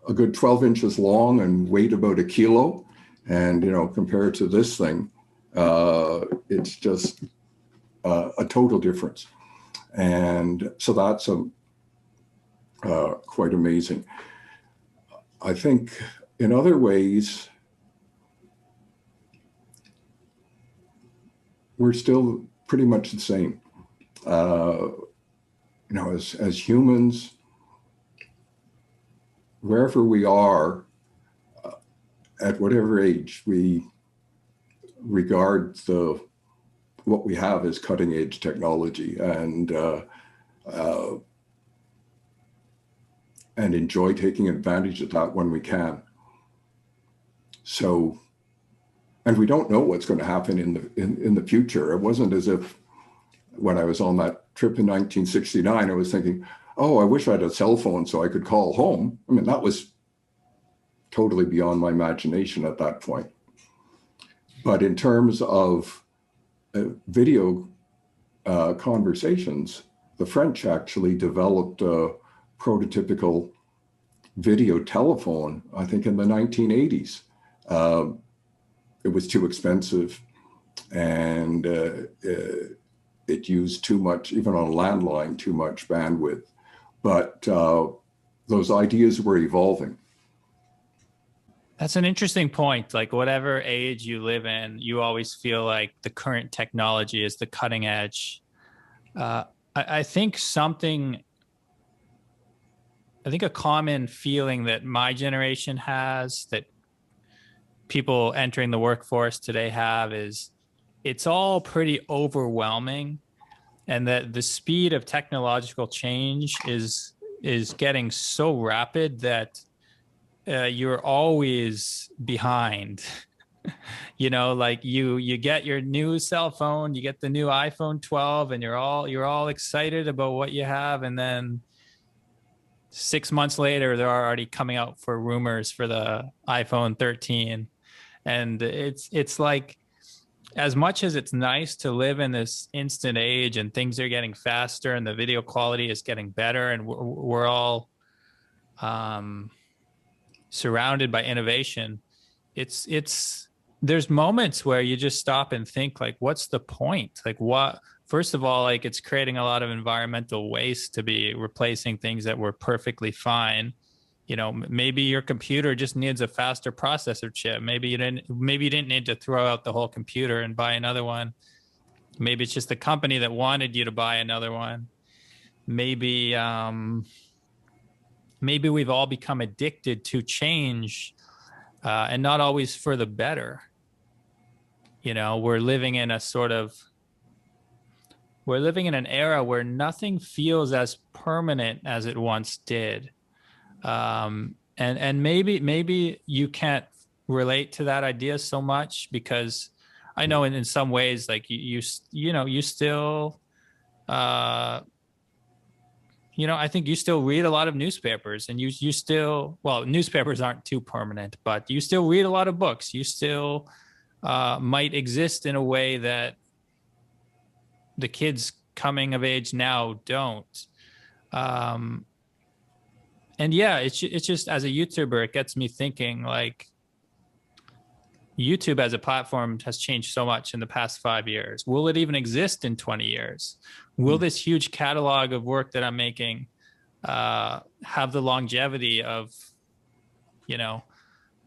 a good 12 inches long and weighed about a kilo. And compared to this thing, It's just a total difference. And so that's quite amazing. I think in other ways, we're still pretty much the same. You know, as humans, wherever we are, at whatever age, we regard what we have as cutting edge technology and enjoy taking advantage of that when we can. So, and we don't know what's going to happen in the future. It wasn't as if when I was on that trip in 1969, I was thinking, oh, I wish I had a cell phone so I could call home. I mean, that was totally beyond my imagination at that point. But in terms of video conversations, the French actually developed a prototypical video telephone, I think in the 1980s. It was too expensive, and it used too much, even on a landline, too much bandwidth. But those ideas were evolving. That's an interesting point. Like whatever age you live in, you always feel like the current technology is the cutting edge. I think a common feeling that my generation has, that people entering the workforce today have, is it's all pretty overwhelming, and that the speed of technological change is getting so rapid that you're always behind. You know, like you get your new cell phone, you get the new iPhone 12, and you're all excited about what you have, and then 6 months later they're already coming out for rumors for the iPhone 13. And it's like, as much as it's nice to live in this instant age and things are getting faster and the video quality is getting better and we're all surrounded by innovation, there's moments where you just stop and think, like, what's the point? Like, what? First of all, like, it's creating a lot of environmental waste to be replacing things that were perfectly fine. You know, maybe your computer just needs a faster processor chip. Maybe you didn't need to throw out the whole computer and buy another one. Maybe it's just the company that wanted you to buy another one. Maybe we've all become addicted to change, and not always for the better. You know, we're living in an era where nothing feels as permanent as it once did. And maybe you can't relate to that idea so much, because I know in some ways, like you still, I think you still read a lot of newspapers, and you still, well, newspapers aren't too permanent, but you still read a lot of books. You still might exist in a way that the kids coming of age now don't. And yeah, it's just, as a YouTuber, it gets me thinking, like, YouTube as a platform has changed so much in the past 5 years. Will it even exist in 20 years? Will this huge catalog of work that I'm making have the longevity of,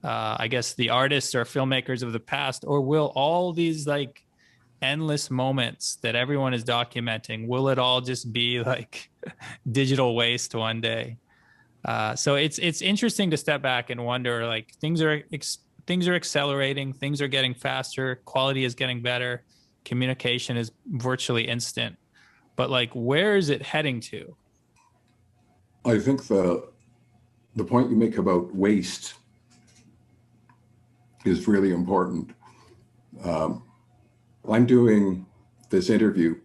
I guess, the artists or filmmakers of the past? Or will all these, like, endless moments that everyone is documenting, will it all just be like digital waste one day? So it's interesting to step back and wonder, like, things are accelerating, things are getting faster, quality is getting better, communication is virtually instant, but, like, where is it heading to? I think the point you make about waste is really important. I'm doing this interview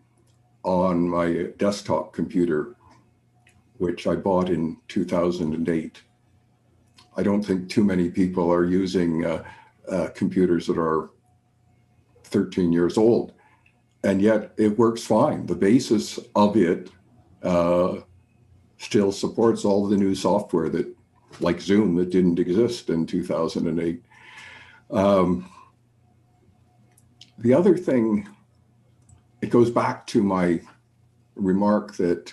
on my desktop computer, which I bought in 2008. I don't think too many people are using computers that are 13 years old, and yet it works fine. The basis of it still supports all the new software that, like Zoom, that didn't exist in 2008. The other thing, it goes back to my remark that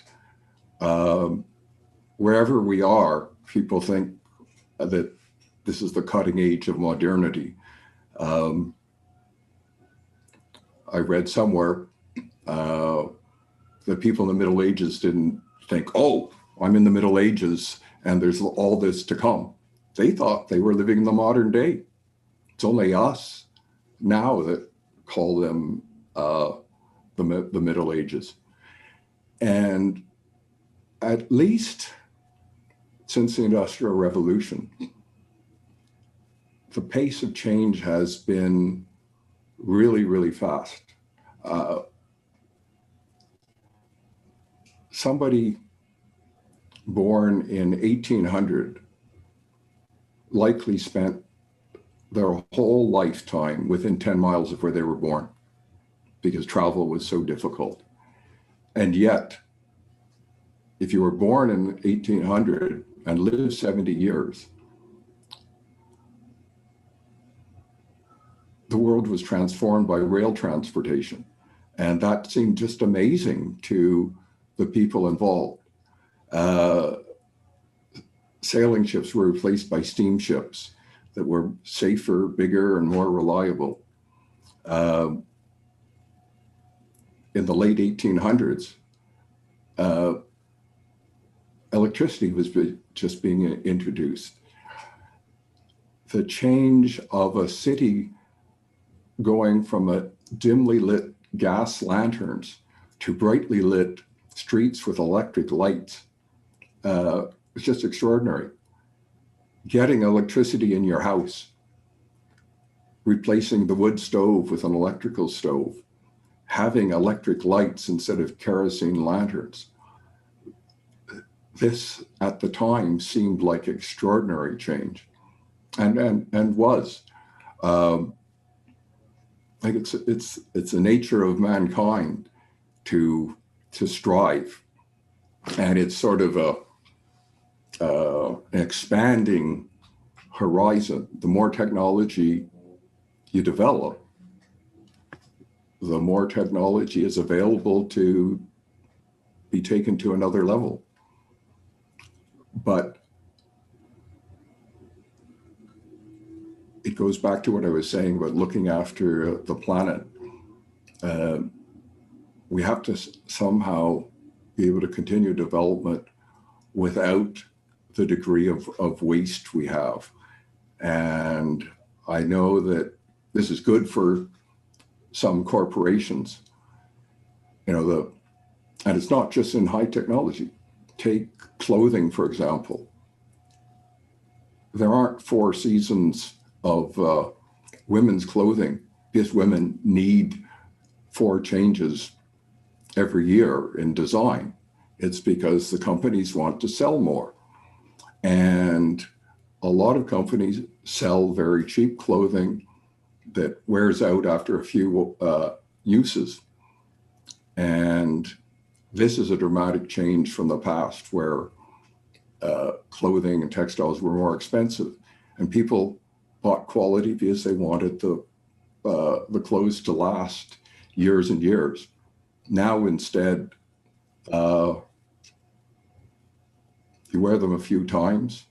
wherever we are, people think that this is the cutting edge of modernity. I read somewhere that people in the Middle Ages didn't think, oh, I'm in the Middle Ages and there's all this to come. They thought they were living in the modern day. It's only us now that call them the Middle Ages. And at least since the Industrial Revolution, the pace of change has been really, really fast. Somebody born in 1800 likely spent their whole lifetime within 10 miles of where they were born because travel was so difficult. And yet, if you were born in 1800 and lived 70 years, the world was transformed by rail transportation. And that seemed just amazing to the people involved. Sailing ships were replaced by steamships that were safer, bigger, and more reliable. In the late 1800s, electricity was just being introduced. The change of a city going from a dimly lit gas lanterns to brightly lit streets with electric lights was just extraordinary. Getting electricity in your house, replacing the wood stove with an electrical stove, having electric lights instead of kerosene lanterns. This at the time seemed like extraordinary change, and was. Like it's the nature of mankind to strive, and it's sort of an expanding horizon. The more technology you develop, the more technology is available to be taken to another level. But it goes back to what I was saying about looking after the planet. We have to somehow be able to continue development without the degree of waste we have. And I know that this is good for some corporations, and it's not just in high technology. Take clothing, for example. There aren't 4 seasons of women's clothing because women need 4 changes every year in design. It's because the companies want to sell more. And a lot of companies sell very cheap clothing that wears out after a few uses. And this is a dramatic change from the past where clothing and textiles were more expensive, and people bought quality because they wanted the clothes to last years and years. Now instead, you wear them a few times,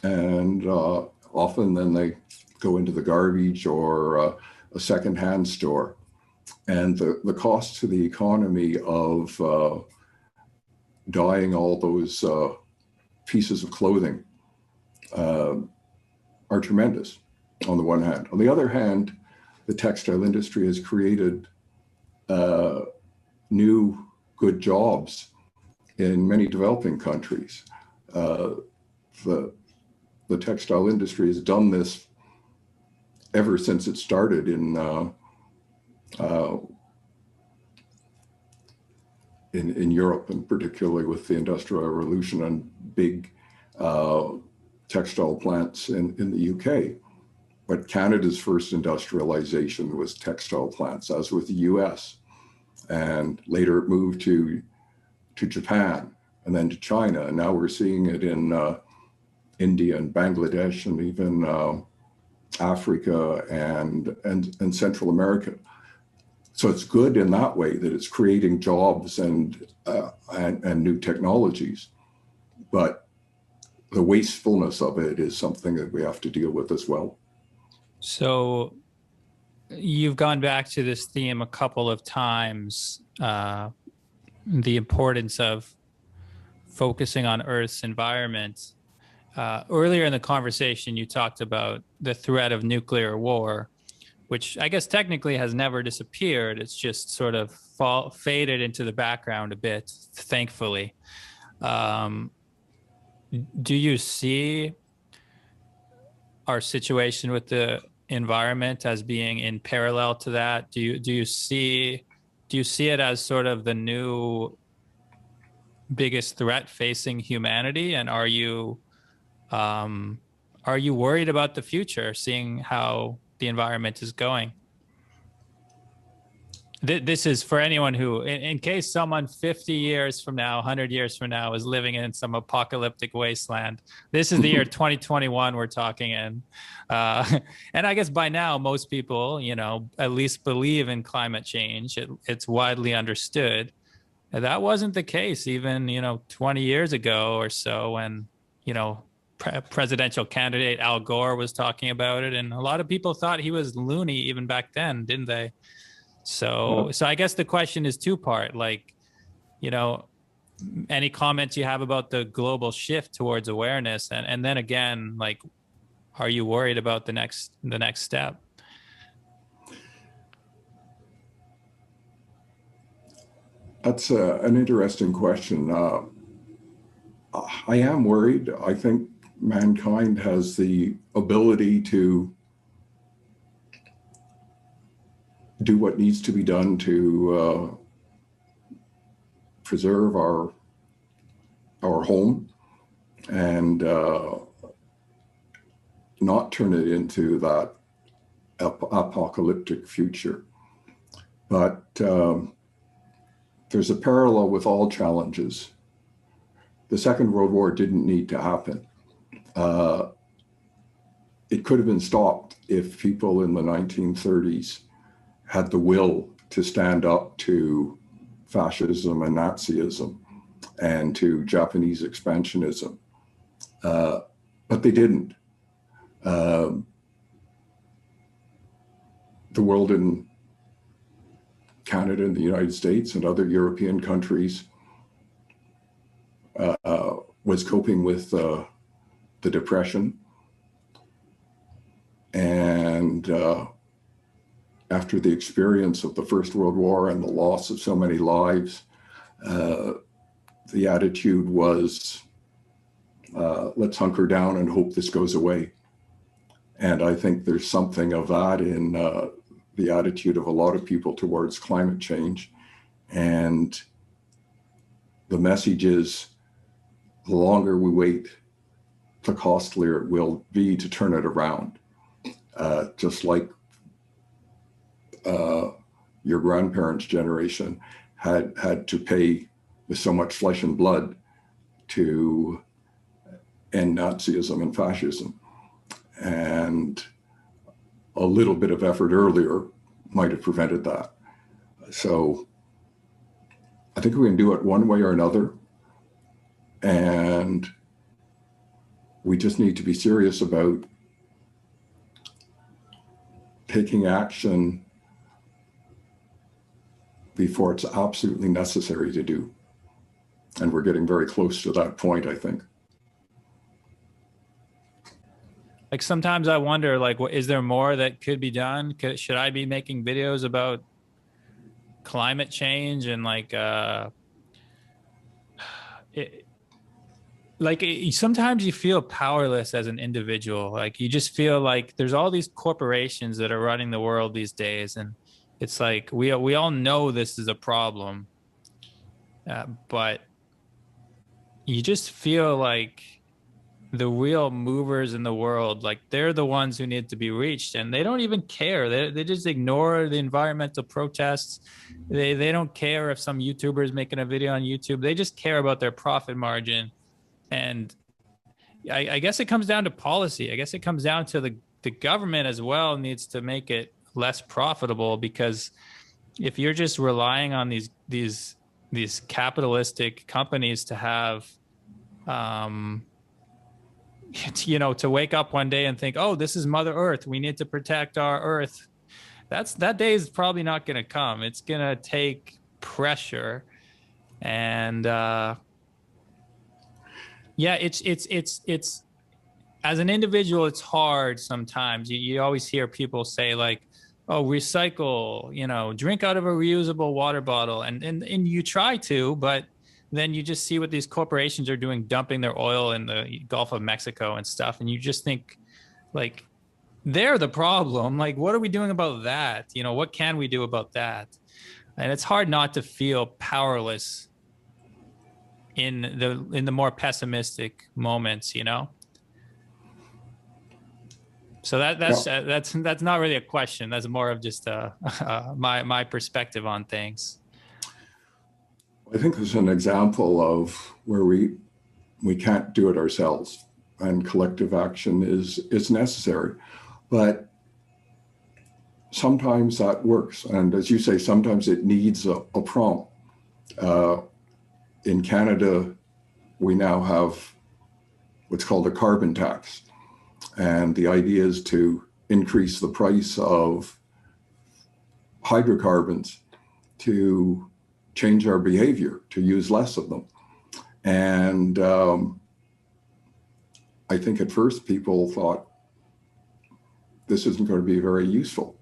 and often then they go into the garbage or a secondhand store. And the cost to the economy of dyeing all those pieces of clothing are tremendous on the one hand. On the other hand, the textile industry has created new good jobs in many developing countries. The textile industry has done this ever since it started in Europe, and particularly with the Industrial Revolution and big textile plants in the UK. But Canada's first industrialization was textile plants, as with the US. And later it moved to Japan and then to China. And now we're seeing it in India and Bangladesh and even Africa and Central America. So it's good in that way that it's creating jobs and new technologies, but the wastefulness of it is something that we have to deal with as well. So you've gone back to this theme a couple of times, the importance of focusing on Earth's environment. Earlier in the conversation, you talked about the threat of nuclear war, which I guess technically has never disappeared. It's just sort of faded into the background a bit, thankfully. Do you see our situation with the environment as being in parallel to that? Do you see it as sort of the new biggest threat facing humanity? And are you worried about the future, seeing how the environment is going? This is for anyone who, in case someone 50 years from now, 100 years from now is living in some apocalyptic wasteland. This is the year 2021 we're talking in. And I guess by now, most people, at least believe in climate change. It's widely understood. That wasn't the case even, 20 years ago or so when, presidential candidate Al Gore was talking about it. And a lot of people thought he was loony even back then, didn't they? So I guess the question is two-part, any comments you have about the global shift towards awareness, and then again, are you worried about the next step? That's an interesting question. I am worried. I think mankind has the ability to do what needs to be done to preserve our home and not turn it into that apocalyptic future. But there's a parallel with all challenges. The Second World War didn't need to happen. It could have been stopped if people in the 1930s had the will to stand up to fascism and Nazism and to Japanese expansionism. But they didn't. The world in Canada and the United States and other European countries was coping with the Depression. And after the experience of the First World War and the loss of so many lives, the attitude was, let's hunker down and hope this goes away. And I think there's something of that in the attitude of a lot of people towards climate change. And the message is, the longer we wait, the costlier it will be to turn it around. Just like your grandparents' generation had to pay with so much flesh and blood to end Nazism and fascism. And a little bit of effort earlier might have prevented that. So I think we can do it one way or another. And we just need to be serious about taking action before it's absolutely necessary to do. And we're getting very close to that point, I think. Sometimes I wonder, is there more that could be done? Should I be making videos about climate change and sometimes you feel powerless as an individual. You just feel like there's all these corporations that are running the world these days. And it's we all know this is a problem, but you just feel like the real movers in the world, they're the ones who need to be reached, and they don't even care. They just ignore the environmental protests. They don't care if some YouTuber is making a video on YouTube. They just care about their profit margin. And I guess it comes down to policy. I guess it comes down to the government as well needs to make it less profitable, because if you're just relying on these capitalistic companies to have, to wake up one day and think, oh, this is Mother Earth, we need to protect our Earth. That day is probably not going to come. It's going to take pressure, and it's as an individual, it's hard sometimes. You always hear people say like, oh, recycle, drink out of a reusable water bottle. And you try to, but then you just see what these corporations are doing, dumping their oil in the Gulf of Mexico and stuff. And you just think like, they're the problem. Like, what are we doing about that? What can we do about that? And it's hard not to feel powerless in the more pessimistic moments, So that's not really a question. That's more of just my perspective on things. I think there's an example of where we can't do it ourselves, and collective action is necessary. But sometimes that works. And as you say, sometimes it needs a prompt. In Canada, we now have what's called a carbon tax. And the idea is to increase the price of hydrocarbons to change our behavior, to use less of them. And I think at first people thought, this isn't going to be very useful.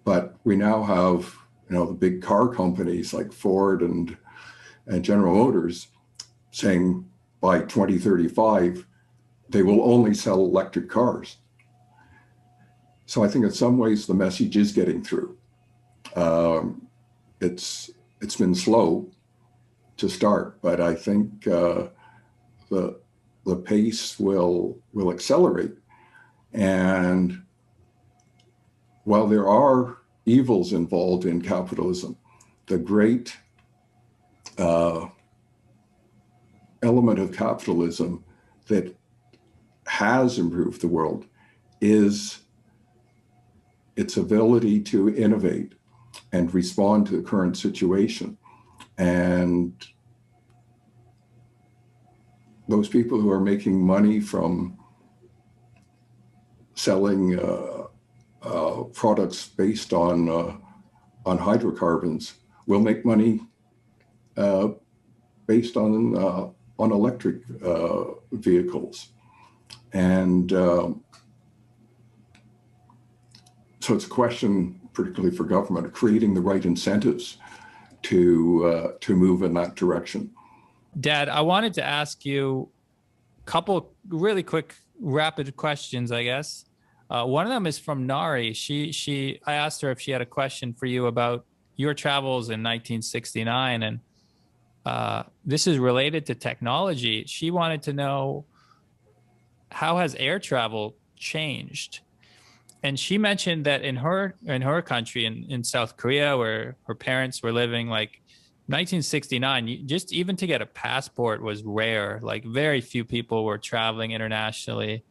But we now have, the big car companies like Ford and General Motors saying by 2035, they will only sell electric cars. So I think in some ways the message is getting through. It's been slow to start, but I think the pace will accelerate. And while there are evils involved in capitalism, the great element of capitalism that has improved the world is its ability to innovate and respond to the current situation. And those people who are making money from selling products based on hydrocarbons will make money based on electric vehicles. And so it's a question, particularly for government, of creating the right incentives to move in that direction. Dad, I wanted to ask you a couple really quick, rapid questions, I guess. One of them is from Nari. I asked her if she had a question for you about your travels in 1969, and this is related to technology. She wanted to know, how has air travel changed? And she mentioned that in her country, in South Korea, where her parents were living, like 1969, just even to get a passport was rare. Like very few people were traveling internationally.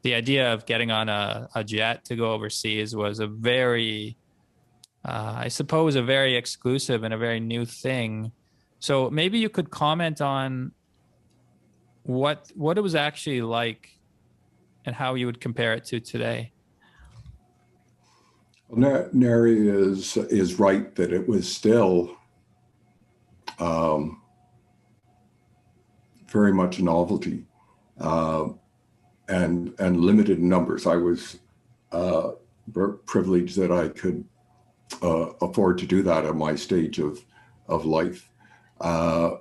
The idea of getting on a jet to go overseas was a very, I suppose, a very exclusive and a very new thing. So maybe you could comment on what it was actually like and how you would compare it to today. Well, Neri is right that it was still very much a novelty and limited in numbers. I was privileged that I could afford to do that at my stage of life. And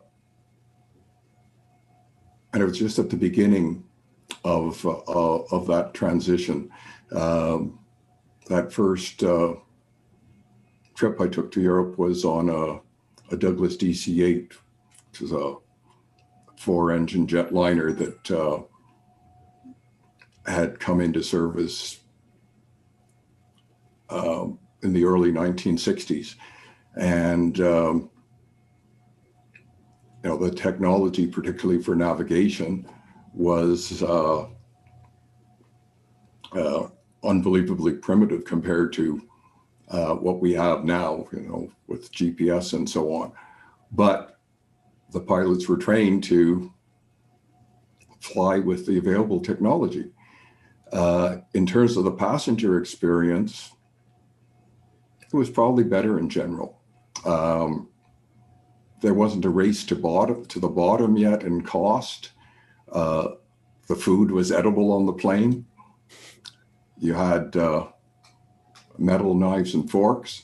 it was just at the beginning of that transition. That first trip I took to Europe was on a Douglas DC-8, which is a 4-engine jetliner that had come into service in the early 1960s. And the technology, particularly for navigation, was unbelievably primitive compared to what we have now, with GPS and so on. But the pilots were trained to fly with the available technology. In terms of the passenger experience, it was probably better in general. There wasn't a race to the bottom yet in cost. The food was edible on the plane. You had metal knives and forks.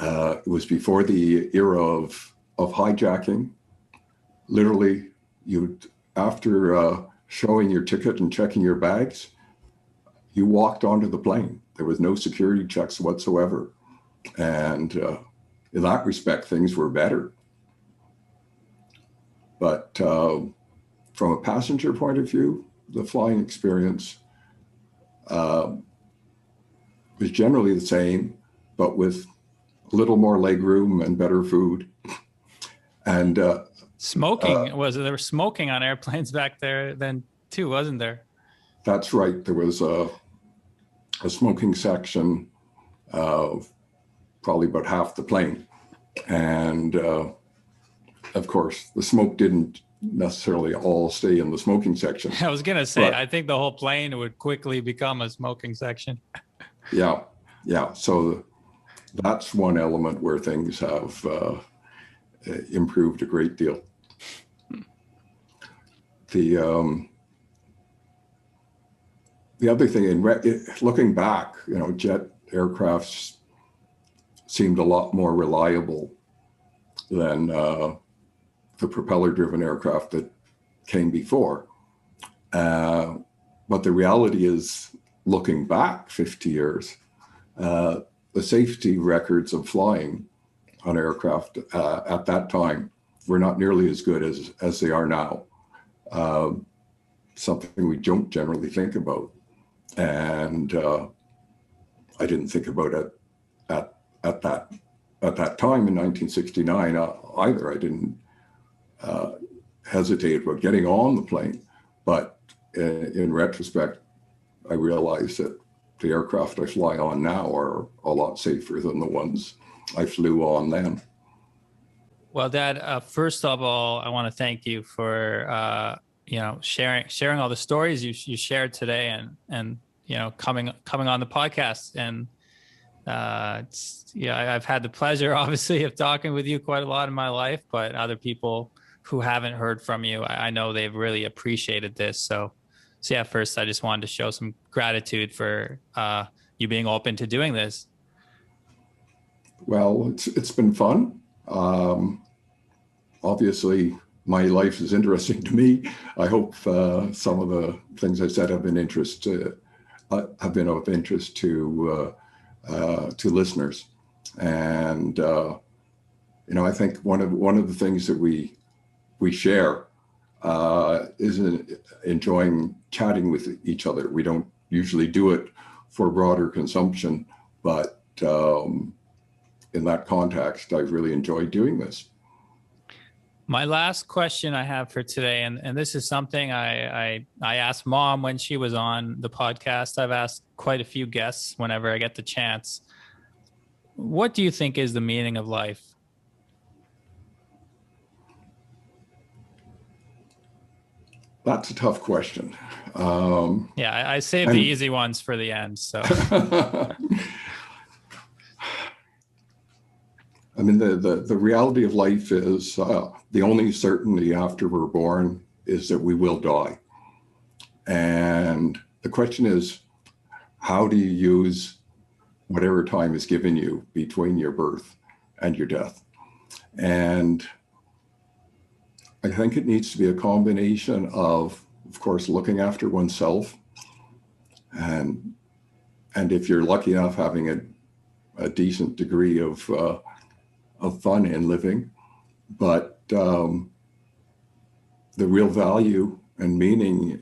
It was before the era of hijacking. Literally, after showing your ticket and checking your bags, you walked onto the plane. There was no security checks whatsoever. And in that respect, things were better. But from a passenger point of view, the flying experience was generally the same, but with a little more legroom and better food. And smoking, there was smoking on airplanes back there then too, wasn't there? That's right. There was a smoking section of probably about half the plane. And of course, the smoke didn't necessarily all stay in the smoking section. I was going to say, I think the whole plane would quickly become a smoking section. Yeah. So that's one element where things have improved a great deal. The other thing, looking back, jet aircrafts seemed a lot more reliable than the propeller-driven aircraft that came before. But the reality is, looking back 50 years, the safety records of flying on aircraft at that time were not nearly as good as they are now. Something we don't generally think about. And I didn't think about it at that time in 1969 either. I didn't hesitate about getting on the plane, but in retrospect, I realized that the aircraft I fly on now are a lot safer than the ones I flew on then. Well, Dad, first of all, I want to thank you for sharing all the stories you shared today, and coming on the podcast. And I've had the pleasure, obviously, of talking with you quite a lot in my life, but other people who haven't heard from you, I know they've really appreciated this. So yeah, first, I just wanted to show some gratitude for you being open to doing this. Well, it's been fun. Obviously, my life is interesting to me. I hope some of the things I said have been of interest to listeners. And I think one of the things that we share is enjoying chatting with each other. We don't usually do it for broader consumption, but in that context, I've really enjoyed doing this. My last question I have for today, and this is something I asked Mom when she was on the podcast. I've asked quite a few guests whenever I get the chance. What do you think is the meaning of life? That's a tough question. I saved the easy ones for the end. So, I mean, the reality of life is the only certainty after we're born is that we will die. And the question is, how do you use whatever time is given you between your birth and your death? And I think it needs to be a combination of course, looking after oneself, and if you're lucky enough, having a decent degree of fun in living. But the real value and meaning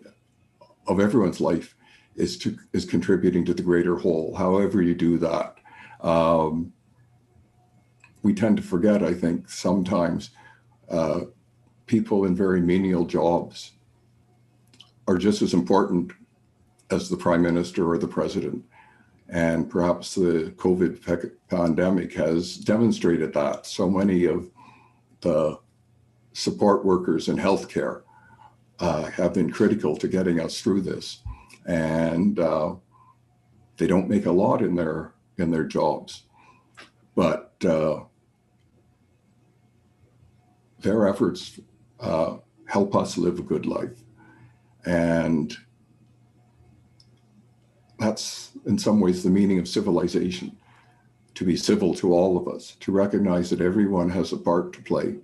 of everyone's life is contributing to the greater whole. However you do that, we tend to forget, I think, sometimes people in very menial jobs are just as important as the prime minister or the president. And perhaps the COVID pandemic has demonstrated that. So many of the support workers in healthcare have been critical to getting us through this. And they don't make a lot in their jobs, but their efforts help us live a good life. And that's in some ways the meaning of civilization, to be civil to all of us, to recognize that everyone has a part to play,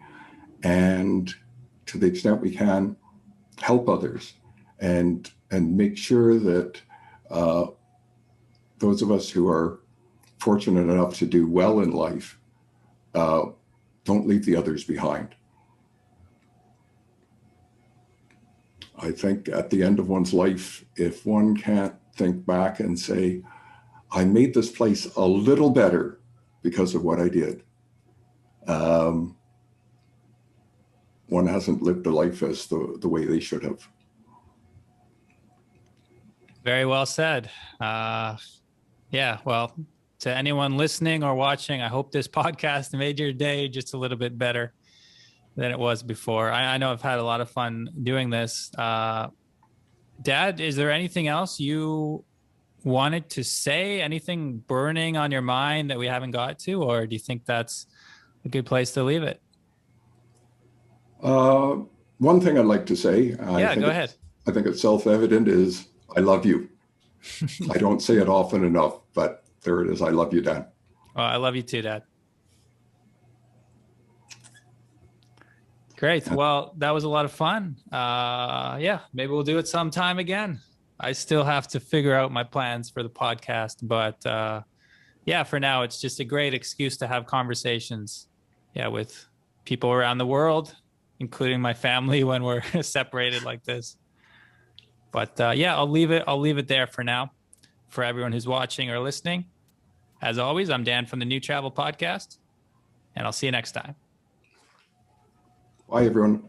and to the extent we can, help others and make sure that those of us who are fortunate enough to do well in life don't leave the others behind. I think at the end of one's life, if one can't think back and say, I made this place a little better because of what I did, one hasn't lived a life as the way they should have. Very well said. Yeah, well, to anyone listening or watching, I hope this podcast made your day just a little bit better than it was before. I know I've had a lot of fun doing this. Dad, is there anything else you wanted to say? Anything burning on your mind that we haven't got to? Or do you think that's a good place to leave it? One thing I'd like to say, go ahead. I think it's self-evident, is I love you. I don't say it often enough, but there it is. I love you, Dad. Oh, I love you too, Dad. Great. Well, that was a lot of fun. Yeah, maybe we'll do it sometime again. I still have to figure out my plans for the podcast, but yeah, for now, it's just a great excuse to have conversations, with people around the world, including my family when we're separated like this. But I'll leave it there for now. For everyone who's watching or listening, as always, I'm Dan from the New Travel Podcast, and I'll see you next time. Bye, everyone.